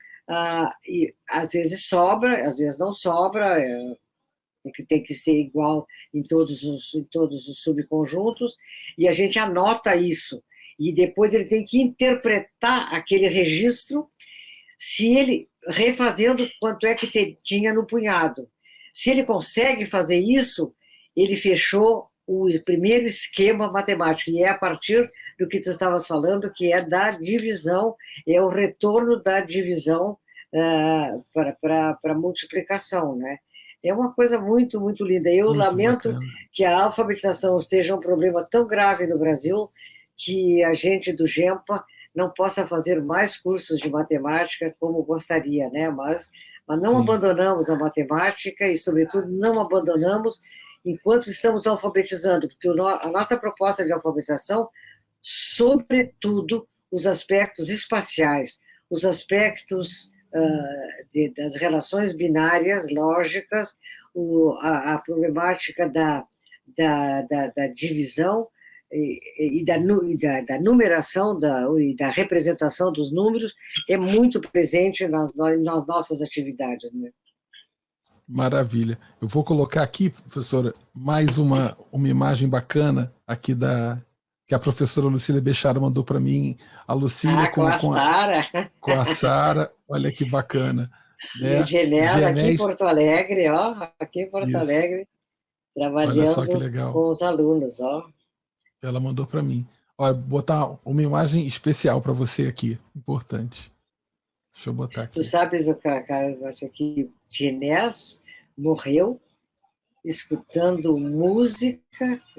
às vezes sobra, às vezes não sobra, porque tem que ser igual em todos os subconjuntos, e a gente anota isso. E depois ele tem que interpretar aquele registro, se ele refazendo quanto é que tinha no punhado. Se ele consegue fazer isso, ele fechou o primeiro esquema matemático, e é a partir do que tu estavas falando, que é da divisão, é o retorno da divisão para a multiplicação, né? É uma coisa muito, muito linda. Eu muito lamento bacana. Que a alfabetização seja um problema tão grave no Brasil que a gente do GEMPA não possa fazer mais cursos de matemática como gostaria, né? Mas não abandonamos a matemática e, sobretudo, não abandonamos enquanto estamos alfabetizando, porque a nossa proposta de alfabetização, sobretudo, os aspectos espaciais, os aspectos das relações binárias, lógicas, a problemática da divisão e da numeração e da representação dos números é muito presente nas nossas atividades, né? Maravilha. Eu vou colocar aqui, professora, mais uma imagem bacana aqui que a professora Lucília Bechara mandou para mim. A Lucília com a Sara. Com a Sara, olha que bacana. Né? E o Genés aqui em Porto Alegre, ó, aqui em Porto Alegre, trabalhando com os alunos, ó. Ela mandou para mim. Olha, botar uma imagem especial para você aqui, importante. Deixa eu botar aqui. Tu sabes, Carlos, que Genés morreu escutando música,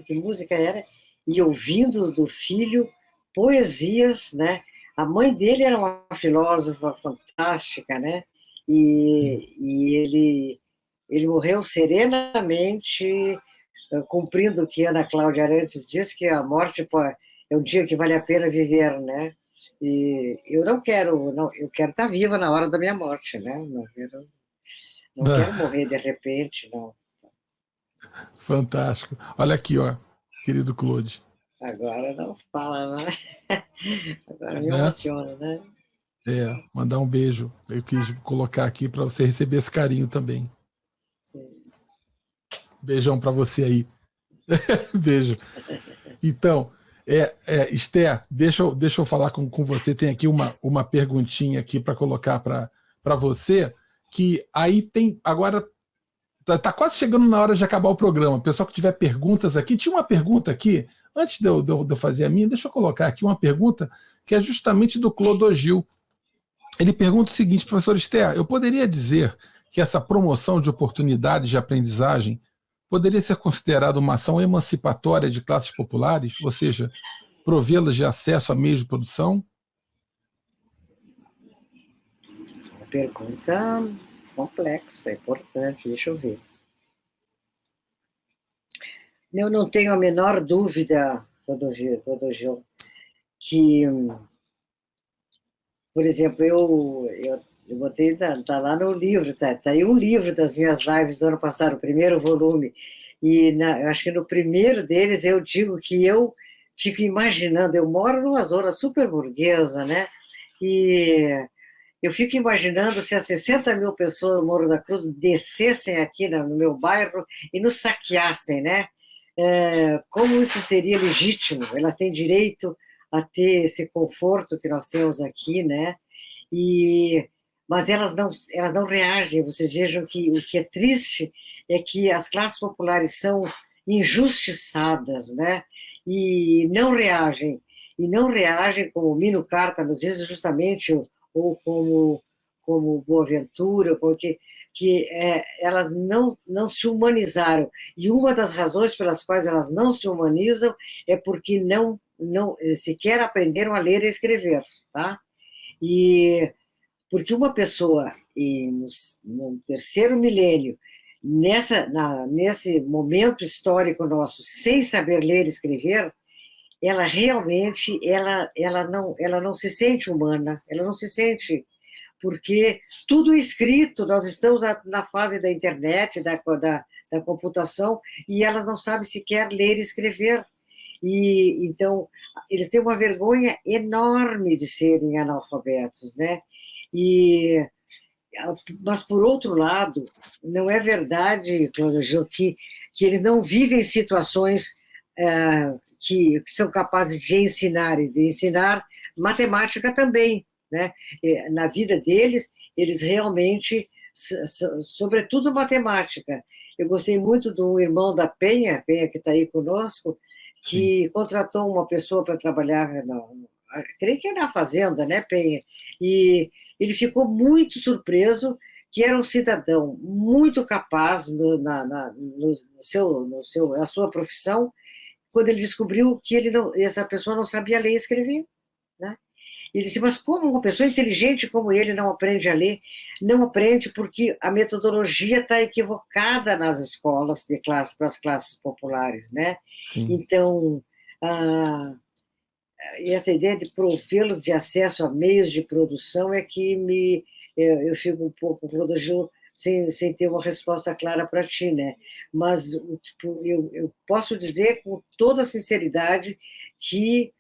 que música era, e ouvindo do filho poesias, né? A mãe dele era uma filósofa fantástica, né? E ele morreu serenamente, cumprindo o que Ana Cláudia Arantes diz, que a morte é um dia que vale a pena viver, né? E eu não quero, eu quero estar viva na hora da minha morte, né? Não quero morrer de repente, não. Fantástico. Olha aqui, ó, querido Claude. Agora não fala, né? Agora me emociona, né? Mandar um beijo. Eu quis colocar aqui para você receber esse carinho também. Beijão para você aí. Beijo. Então, Esther, deixa eu falar com você. Tem aqui uma perguntinha aqui para colocar para você, que aí tem agora. Tá quase chegando na hora de acabar o programa. Pessoal que tiver perguntas aqui, tinha uma pergunta aqui, antes de eu fazer a minha, deixa eu colocar aqui uma pergunta que é justamente do Clodogil. Ele pergunta o seguinte, professor Esther, eu poderia dizer que essa promoção de oportunidades de aprendizagem poderia ser considerada uma ação emancipatória de classes populares, ou seja, provê-las de acesso a meios de produção? Uma pergunta complexa, importante, deixa eu ver. Eu não tenho a menor dúvida, Clodogil, que, por exemplo, eu botei, tá lá no livro, tá aí um livro das minhas lives do ano passado, o primeiro volume, e eu acho que no primeiro deles eu digo que eu fico imaginando, eu moro numa zona super burguesa, né, e eu fico imaginando se as 60 mil pessoas do Morro da Cruz descessem aqui no meu bairro e nos saqueassem, né, como isso seria legítimo, elas têm direito a ter esse conforto que nós temos aqui, né? Mas elas não reagem. Vocês vejam que o que é triste é que as classes populares são injustiçadas, né? E não reagem. E não reagem como Mino Carta nos diz, justamente, ou como Boaventura, elas não se humanizaram. E uma das razões pelas quais elas não se humanizam é porque não sequer aprenderam a ler e escrever, tá? E porque uma pessoa no terceiro milênio, nesse momento histórico nosso, sem saber ler e escrever, ela realmente ela não se sente humana, ela não se sente, porque tudo é escrito, nós estamos na fase da internet, da computação, e elas não sabem sequer ler e escrever. E então eles têm uma vergonha enorme de serem analfabetos, né? E mas por outro lado, não é verdade, Cláudio Gil, que eles não vivem situações que são capazes de ensinar e de ensinar matemática também, né? Na vida deles, eles realmente, sobretudo matemática. Eu gostei muito do irmão da Penha que está aí conosco, que contratou uma pessoa para trabalhar, creio que é na fazenda, né, Penha? E ele ficou muito surpreso que era um cidadão muito capaz na sua profissão, quando ele descobriu que essa pessoa não sabia ler e escrever, né? Ele disse, mas como uma pessoa inteligente como ele não aprende a ler? Não aprende porque a metodologia está equivocada nas escolas para as classes populares, né? Sim. Então, essa ideia de provê-los de acesso a meios de produção é que eu fico um pouco, Rodolfo, sem ter uma resposta clara para ti, né? Mas eu posso dizer com toda sinceridade que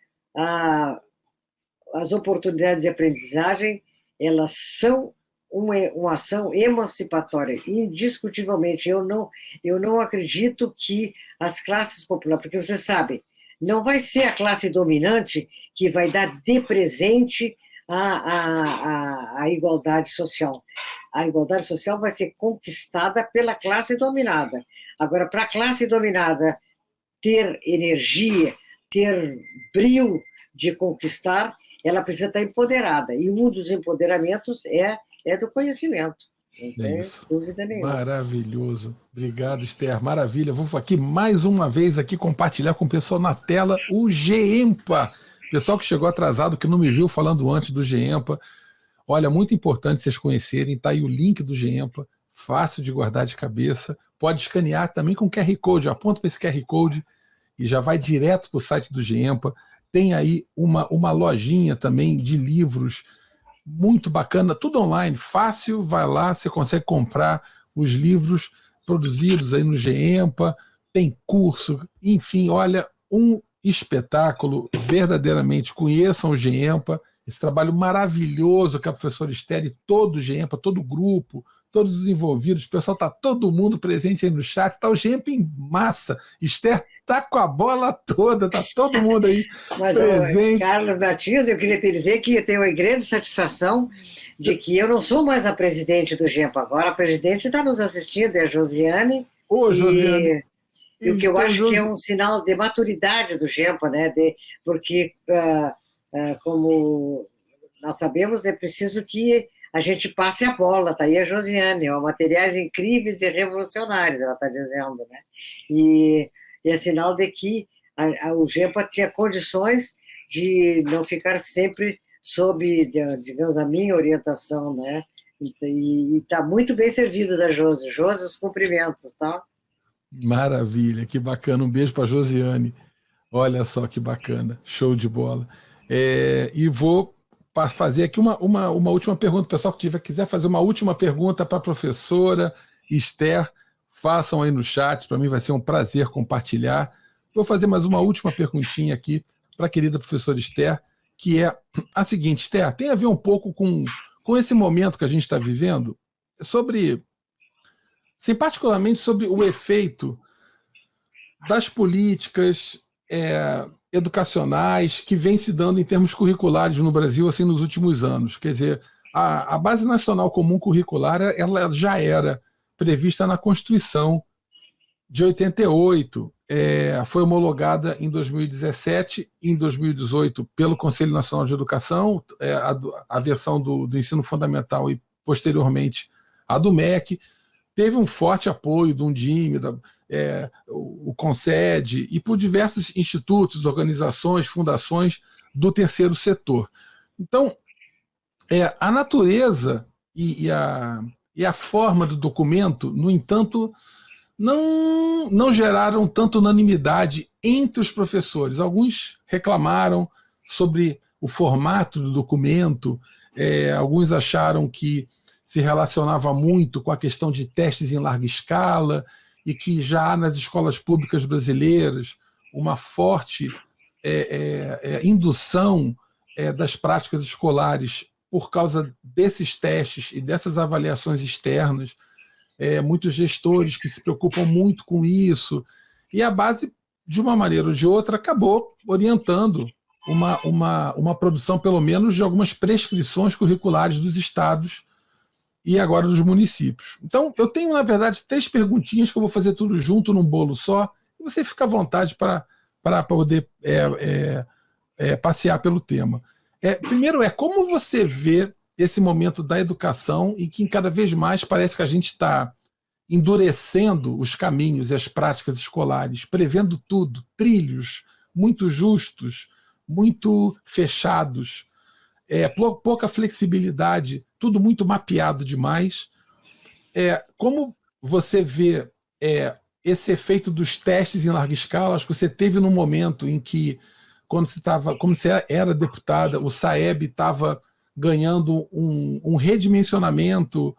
as oportunidades de aprendizagem, elas são uma ação emancipatória, indiscutivelmente. Eu não acredito que as classes populares, porque você sabe, não vai ser a classe dominante que vai dar de presente a igualdade social. A igualdade social vai ser conquistada pela classe dominada. Agora, para a classe dominada ter energia, ter brio de conquistar, ela precisa estar empoderada. E um dos empoderamentos é do conhecimento. Não tem dúvida nenhuma. Maravilhoso. Obrigado, Esther. Maravilha. Vou aqui mais uma vez aqui compartilhar com o pessoal na tela o GEMPA. Pessoal que chegou atrasado, que não me viu falando antes do GEMPA. Olha, muito importante vocês conhecerem. Está aí o link do GEMPA. Fácil de guardar de cabeça. Pode escanear também com QR Code. Aponta para esse QR Code e já vai direto para o site do GEMPA. Tem aí uma lojinha também de livros muito bacana, tudo online, fácil, vai lá, você consegue comprar os livros produzidos aí no GEMPA, tem curso, enfim, olha, um espetáculo, verdadeiramente, conheçam o GEMPA, esse trabalho maravilhoso que a professora Esther e todo o GEMPA, todo o grupo, todos os envolvidos, o pessoal está todo mundo presente aí no chat, está o GEMPA em massa, Esther tá com a bola toda, tá todo mundo aí presente. Carlos Martins, eu queria te dizer que eu tenho uma grande satisfação de que eu não sou mais a presidente do GEMPA agora, a presidente está nos assistindo, é a Josiane. Ô, Josiane. E o que eu acho que é um sinal de maturidade do GEMPA, né? Porque, como nós sabemos, é preciso que a gente passe a bola, está aí a Josiane, ó, materiais incríveis e revolucionários, ela está dizendo, né? E é sinal de que o GEMPA tinha condições de não ficar sempre sob, digamos, a minha orientação, né? E está muito bem servido da Josi. Josi, os cumprimentos, tá? Maravilha, que bacana. Um beijo para a Josiane. Olha só que bacana, show de bola. E vou fazer aqui uma última pergunta. O pessoal que quiser fazer uma última pergunta para a professora Esther, façam aí no chat, para mim vai ser um prazer compartilhar. Vou fazer mais uma última perguntinha aqui para a querida professora Esther, que é a seguinte: Esther, tem a ver um pouco com esse momento que a gente está vivendo, particularmente sobre o efeito das políticas educacionais que vêm se dando em termos curriculares no Brasil assim nos últimos anos. Quer dizer, a Base Nacional Comum Curricular ela já era prevista na Constituição de 88, foi homologada em 2017, em 2018 pelo Conselho Nacional de Educação, a versão do ensino fundamental e posteriormente a do MEC. Teve um forte apoio do Undime, o CONSED e por diversos institutos, organizações, fundações do terceiro setor. Então, a natureza e a forma do documento, no entanto, não geraram tanta unanimidade entre os professores. Alguns reclamaram sobre o formato do documento, alguns acharam que se relacionava muito com a questão de testes em larga escala e que já há nas escolas públicas brasileiras uma forte indução das práticas escolares por causa desses testes e dessas avaliações externas. Muitos gestores que se preocupam muito com isso, e a base, de uma maneira ou de outra, acabou orientando uma produção, pelo menos, de algumas prescrições curriculares dos estados e agora dos municípios. Então, eu tenho, na verdade, 3 perguntinhas que eu vou fazer tudo junto num bolo só, e você fica à vontade para poder passear pelo tema. Primeiro, como você vê esse momento da educação e que cada vez mais parece que a gente está endurecendo os caminhos e as práticas escolares, prevendo tudo, trilhos muito justos, muito fechados, pouca flexibilidade, tudo muito mapeado demais. Como você vê esse efeito dos testes em larga escala? Acho que você teve num momento em que, como você era deputada, o SAEB estava ganhando um redimensionamento,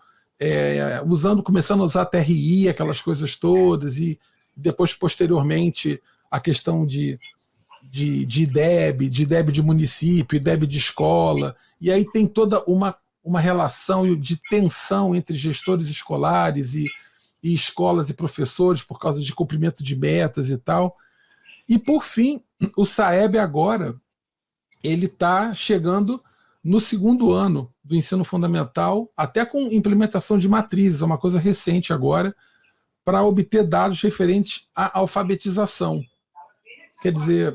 começando a usar TRI, aquelas coisas todas, e depois, posteriormente, a questão de IDEB de município, IDEB de escola, e aí tem toda uma relação de tensão entre gestores escolares e escolas e professores por causa de cumprimento de metas e tal. E, por fim, o SAEB agora ele está chegando no 2º ano do ensino fundamental, até com implementação de matrizes, é uma coisa recente agora, para obter dados referentes à alfabetização. Quer dizer,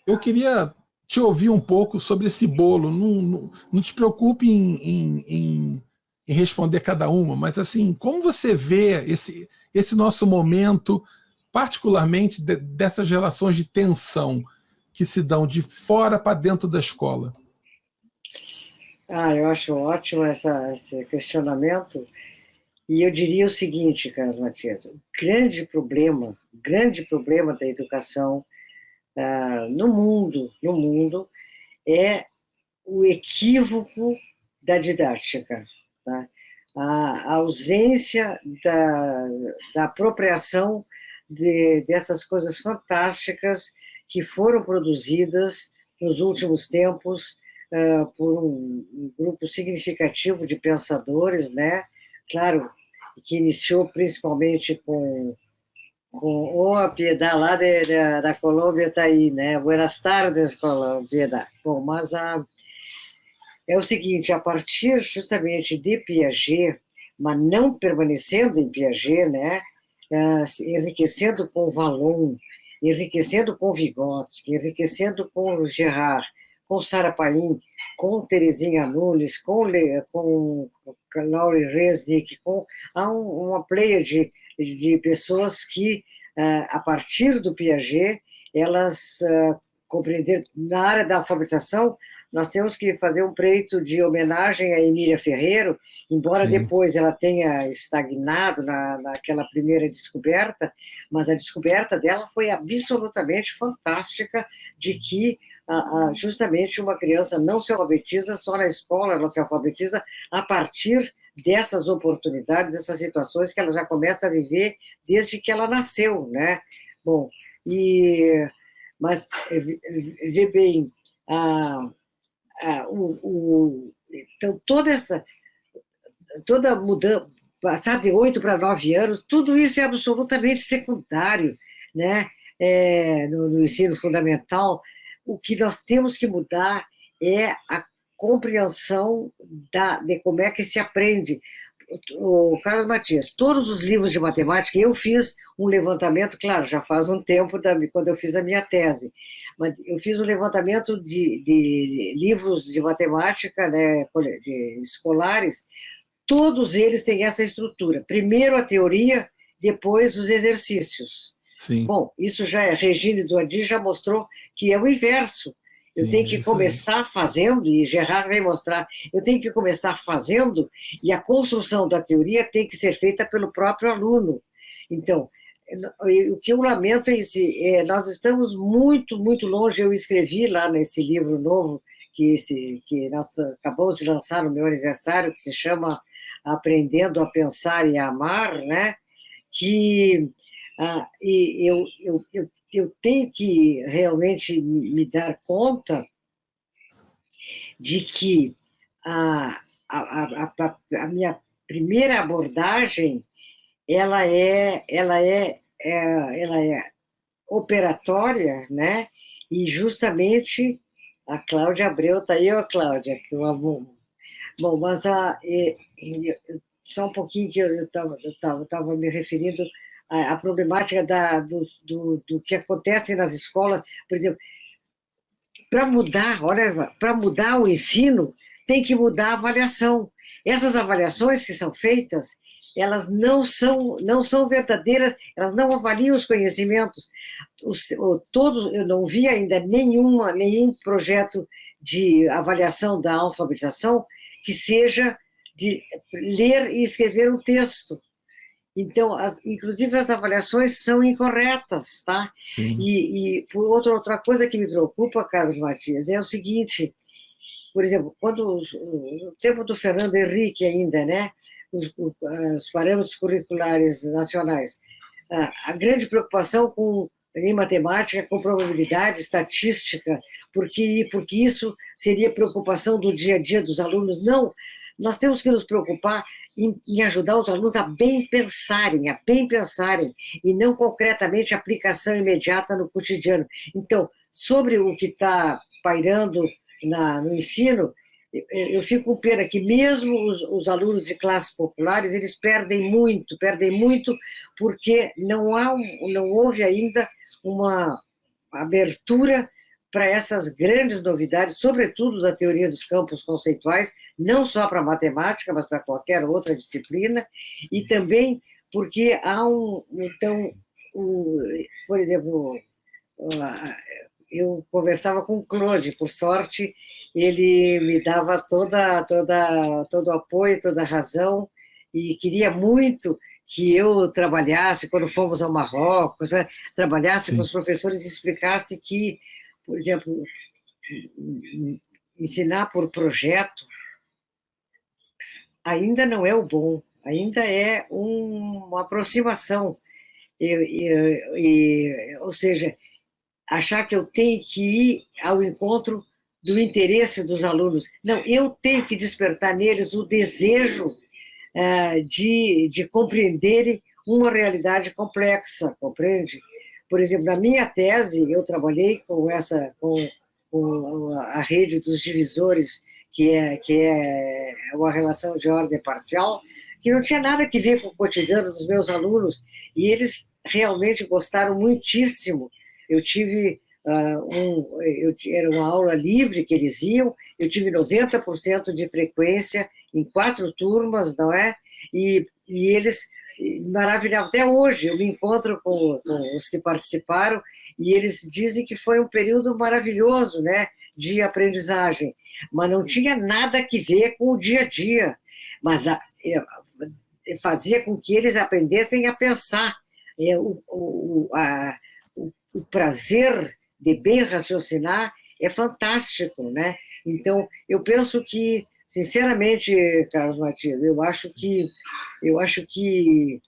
eu queria te ouvir um pouco sobre esse bolo. Não te preocupe em responder cada uma, mas assim, como você vê esse nosso momento, particularmente dessas relações de tensão que se dão de fora para dentro da escola? Eu acho ótimo esse questionamento, e eu diria o seguinte, Carlos Matias: o grande problema da educação no mundo é o equívoco da didática, tá? A ausência da apropriação dessas coisas fantásticas que foram produzidas nos últimos tempos por um grupo significativo de pensadores, né? Claro, que iniciou principalmente com a Piedad lá da Colômbia está aí, né? Buenas tardes, Piedad. Bom, mas é o seguinte: a partir justamente de Piaget, mas não permanecendo em Piaget, né? Enriquecendo com Vallon, enriquecendo com Vygotsky, enriquecendo com Gerard, com Sarah Palin, com Terezinha Nunes, com Laurie Resnick, há uma pleia de pessoas que, a partir do Piaget, elas compreenderam. Na área da alfabetização, nós temos que fazer um preito de homenagem a Emília Ferreiro, embora Sim. Depois ela tenha estagnado naquela primeira descoberta, mas a descoberta dela foi absolutamente fantástica, de que justamente uma criança não se alfabetiza só na escola, ela se alfabetiza a partir dessas oportunidades, dessas situações que ela já começa a viver desde que ela nasceu, né? Bom, mas vê bem, então toda mudança, passar de 8 para 9 anos, tudo isso é absolutamente secundário, né? no ensino fundamental, o que nós temos que mudar é a compreensão de como é que se aprende. O Carlos Matias, todos os livros de matemática, eu fiz um levantamento, claro, já faz um tempo quando eu fiz a minha tese, mas eu fiz um levantamento de livros de matemática, né, escolares, todos eles têm essa estrutura. Primeiro a teoria, depois os exercícios. Sim. Bom, isso já é, Regine Duardi já mostrou que é o inverso. Eu tenho que começar fazendo, e Gerard vai mostrar, eu tenho que começar fazendo, e a construção da teoria tem que ser feita pelo próprio aluno. Então, o que eu lamento é nós estamos muito, muito longe. Eu escrevi lá nesse livro novo, que nós acabamos de lançar no meu aniversário, que se chama Aprendendo a Pensar e a Amar, né? Eu tenho que realmente me dar conta de que a minha primeira abordagem ela é operatória, né? E justamente a Cláudia Abreu está aí, ó, Cláudia, que eu amo. Bom, mas só um pouquinho que eu estava me referindo à problemática do que acontece nas escolas. Por exemplo, para mudar, olha, para mudar o ensino, tem que mudar a avaliação. Essas avaliações que são feitas, elas não são verdadeiras, elas não avaliam os conhecimentos. Eu não vi ainda nenhum projeto de avaliação da alfabetização que seja de ler e escrever um texto. Então, inclusive, as avaliações são incorretas, tá? E por outra coisa que me preocupa, Carlos Matias, é o seguinte, por exemplo, no tempo do Fernando Henrique ainda, né, os parâmetros curriculares nacionais, a grande preocupação em matemática, com probabilidade, estatística, porque isso seria preocupação do dia a dia dos alunos. Não, nós temos que nos preocupar em ajudar os alunos a bem pensarem, e não concretamente aplicação imediata no cotidiano. Então, sobre o que está pairando no ensino, eu fico com pena que mesmo os alunos de classes populares, eles perdem muito, porque não houve ainda uma abertura para essas grandes novidades, sobretudo da teoria dos campos conceituais, não só para matemática, mas para qualquer outra disciplina, e também porque há por exemplo, eu conversava com o Claude, por sorte, ele me dava todo o apoio, toda a razão, e queria muito que eu trabalhasse, quando fomos ao Marrocos, né, trabalhasse com os professores e explicasse que, por exemplo, ensinar por projeto ainda não é o bom, ainda é uma aproximação, ou seja, achar que eu tenho que ir ao encontro do interesse dos alunos. Não, eu tenho que despertar neles o desejo de compreenderem uma realidade complexa, compreende? Por exemplo, na minha tese, eu trabalhei com a rede dos divisores, que é uma relação de ordem parcial, que não tinha nada a ver com o cotidiano dos meus alunos, e eles realmente gostaram muitíssimo. Eu tive era uma aula livre que eles iam, eu tive 90% de frequência em 4 turmas, não é? E eles maravilhavam. Até hoje eu me encontro com os que participaram e eles dizem que foi um período maravilhoso, né, de aprendizagem, mas não tinha nada a ver com o dia a dia, mas fazia com que eles aprendessem a pensar. O prazer de bem raciocinar é fantástico, né? Então, eu penso que, sinceramente, Carlos Matias, eu acho que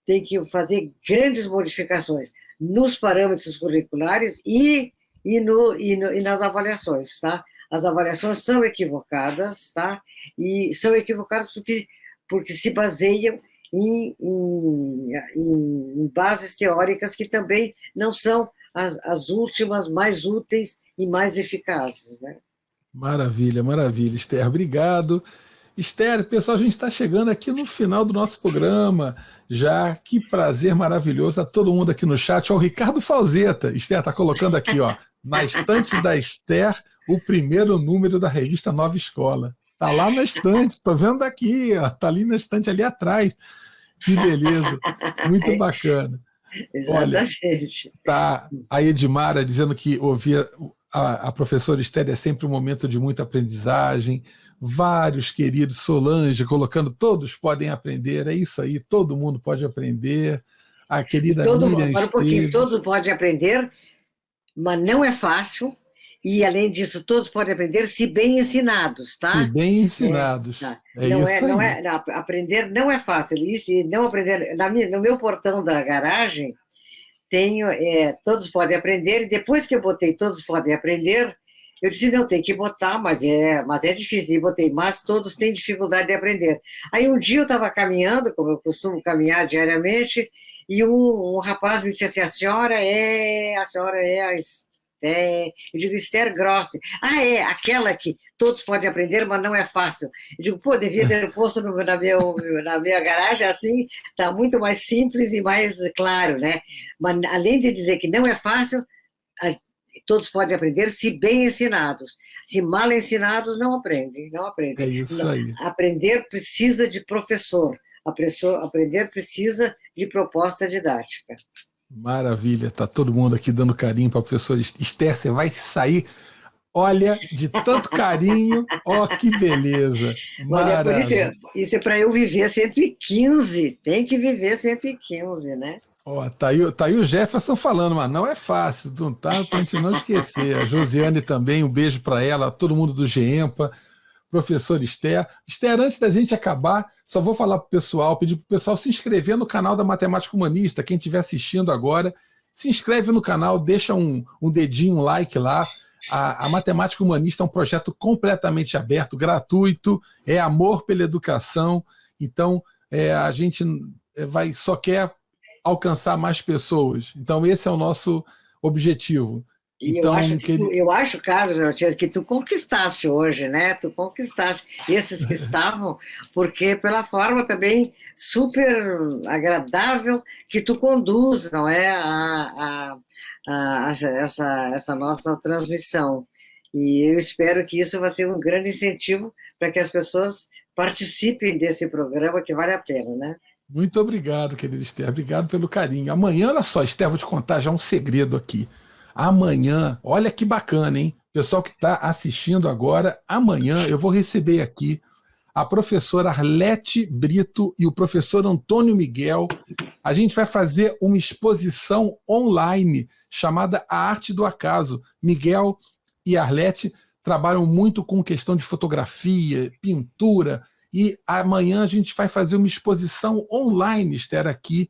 tem que fazer grandes modificações nos parâmetros curriculares e nas avaliações, tá? As avaliações são equivocadas, tá? E são equivocadas porque se baseiam em bases teóricas que também não são as últimas, mais úteis e mais eficazes, né? Maravilha, maravilha, Esther. Obrigado. Esther, pessoal, a gente está chegando aqui no final do nosso programa. Já, que prazer maravilhoso. Está todo mundo aqui no chat. Ó, o Ricardo Falzetta. Esther está colocando aqui, ó, na estante da Esther, o primeiro número da revista Nova Escola. Está lá na estante, estou vendo aqui, está ali na estante, ali atrás. Que beleza, muito bacana. Olha, Exatamente. tá a Edmara dizendo que ouvir a professora Esther é sempre um momento de muita aprendizagem. Vários queridos, Solange colocando, todos podem aprender, é isso aí, todo mundo pode aprender. A querida Miriam Para um pouquinho, Esteves. todos podem aprender, mas não é fácil. E, além disso, todos podem aprender se bem ensinados, Se tá? bem ensinados. Tá. É isso aí. Não, aprender não é fácil. E se não aprender, no meu portão da garagem, tenho, todos podem aprender, e depois que eu botei todos podem aprender, eu disse, não, tem que botar, mas é difícil, e botei, mas todos têm dificuldade de aprender. Aí um dia eu estava caminhando, como eu costumo caminhar diariamente, e um rapaz me disse assim, a senhora é a Esther, eu digo, Esther Grossi. Ah, é, aquela que todos podem aprender, mas não é fácil. Eu digo, pô, devia ter posto na minha garagem, assim, está muito mais simples e mais claro, né? Mas, além de dizer que não é fácil, todos podem aprender se bem ensinados. Se mal ensinados, não aprendem, não É aprendem. isso aí. Aprender precisa de professor, aprender precisa de proposta didática. Maravilha, tá todo mundo aqui dando carinho para a professora Esther, você vai sair, olha, de tanto carinho, ó, que beleza. Mas é por Maravilha. isso é para eu viver 115, tem que viver 115, né? Ó, tá aí o Jefferson falando, mas não é fácil, não tá para a gente não esquecer. A Josiane também, um beijo para ela, todo mundo do GEMPA, professor Esther. Esther, antes da gente acabar, só vou falar para o pessoal, pedir para o pessoal se inscrever no canal da Matemática Humanista. Quem estiver assistindo agora, se inscreve no canal, deixa um dedinho, um like lá. A Matemática Humanista é um projeto completamente aberto, gratuito, é amor pela educação. Então, a gente só quer alcançar mais pessoas. Então, esse é o nosso objetivo. E então, eu acho, Carlos, que tu conquistaste hoje, né? Tu conquistaste esses que estavam, porque pela forma também super agradável que tu conduz, não é? Essa nossa transmissão. E eu espero que isso vai ser um grande incentivo para que as pessoas participem desse programa, que vale a pena, né? Muito obrigado, querido Esther. Obrigado pelo carinho. Amanhã, olha só, Esther, vou te contar já um segredo aqui. Amanhã, olha que bacana, hein? Pessoal que está assistindo agora, amanhã eu vou receber aqui a professora Arlete Brito e o professor Antônio Miguel. A gente vai fazer uma exposição online chamada A Arte do Acaso. Miguel e Arlete trabalham muito com questão de fotografia, pintura, e amanhã a gente vai fazer uma exposição online, Esther, aqui,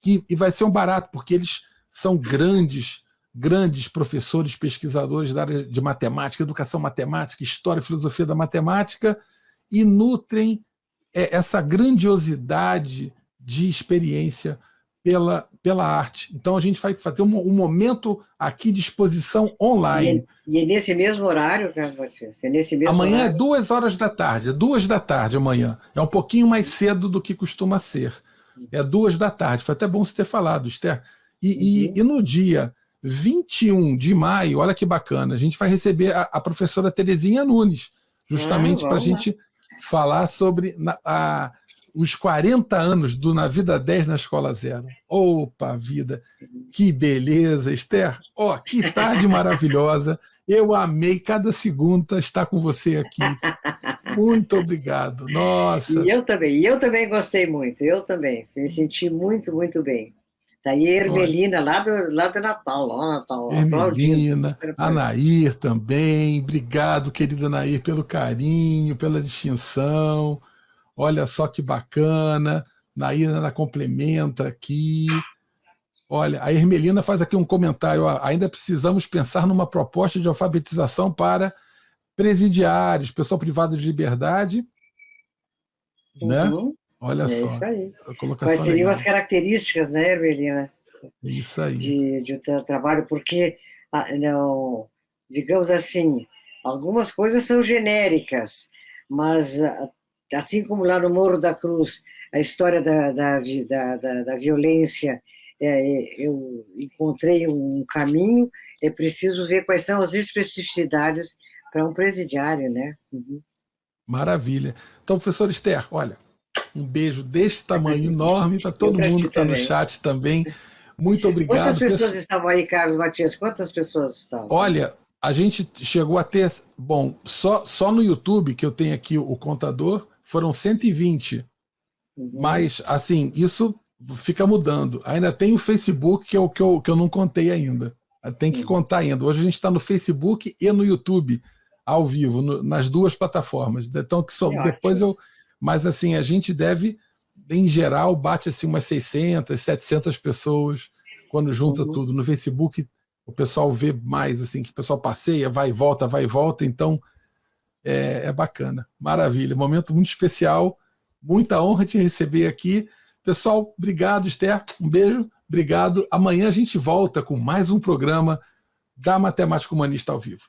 e vai ser um barato, porque eles são grandes professores, pesquisadores da área de matemática, educação matemática, história e filosofia da matemática, e nutrem essa grandiosidade de experiência pela arte. Então, a gente vai fazer um momento aqui de exposição online. E é nesse mesmo horário, Carlos Batista? Amanhã horário? é 2 horas da tarde, é 2 da tarde amanhã. É um pouquinho mais cedo do que costuma ser. É 2 da tarde. Foi até bom você ter falado, Esther. E no dia 21 de maio, olha que bacana, a gente vai receber a professora Terezinha Nunes, justamente para a gente falar sobre os 40 anos do Na Vida 10 na Escola Zero. Opa, vida! Que beleza, Esther! Ó, que tarde maravilhosa! Eu amei cada segundo estar com você aqui. Muito obrigado. Nossa! E eu também gostei muito, eu também. Me senti muito, muito bem. Tá aí a Ermelina, lá do Natal, lá Natal. Ermelina, a Nair também. Obrigado, querida Nair, pelo carinho, pela distinção. Olha só que bacana. Nair, ela complementa aqui. Olha, a Ermelina faz aqui um comentário. Ó, ainda precisamos pensar numa proposta de alfabetização para presidiários, pessoal privado de liberdade. Né? Olha só. Isso aí. A colocação Quais seriam legal. as características, né, Ermelina? Isso aí. de trabalho, porque, não, digamos assim, algumas coisas são genéricas, mas, assim como lá no Morro da Cruz, a história da violência, eu encontrei um caminho, é preciso ver quais são as especificidades para um presidiário, né? Uhum. Maravilha. Então, professor Esther, olha, um beijo deste tamanho enorme para Eu todo para mundo ti que está no também. chat também. Muito Quantas obrigado. pessoas estavam aí, Carlos Matias? Quantas pessoas estavam? Olha, a gente chegou a ter, bom, só no YouTube, que eu tenho aqui o contador, foram 120. Uhum, Mas, assim, isso fica mudando. Ainda tem o Facebook, que é o que eu não contei ainda. Tem que uhum. contar ainda. Hoje a gente está no Facebook e no YouTube, ao vivo, nas duas plataformas. Então, Que depois ótimo. eu. Mas, assim, a gente deve, em geral, bate assim, umas 600, 700 pessoas quando junta Uhum. tudo. No Facebook, o pessoal vê mais, assim, que o pessoal passeia, vai e volta, vai e volta. Então, é bacana. Maravilha. Momento muito especial. Muita honra te receber aqui. Pessoal, obrigado, Esther. Um beijo. Obrigado. Amanhã a gente volta com mais um programa da Matemática Humanista ao vivo.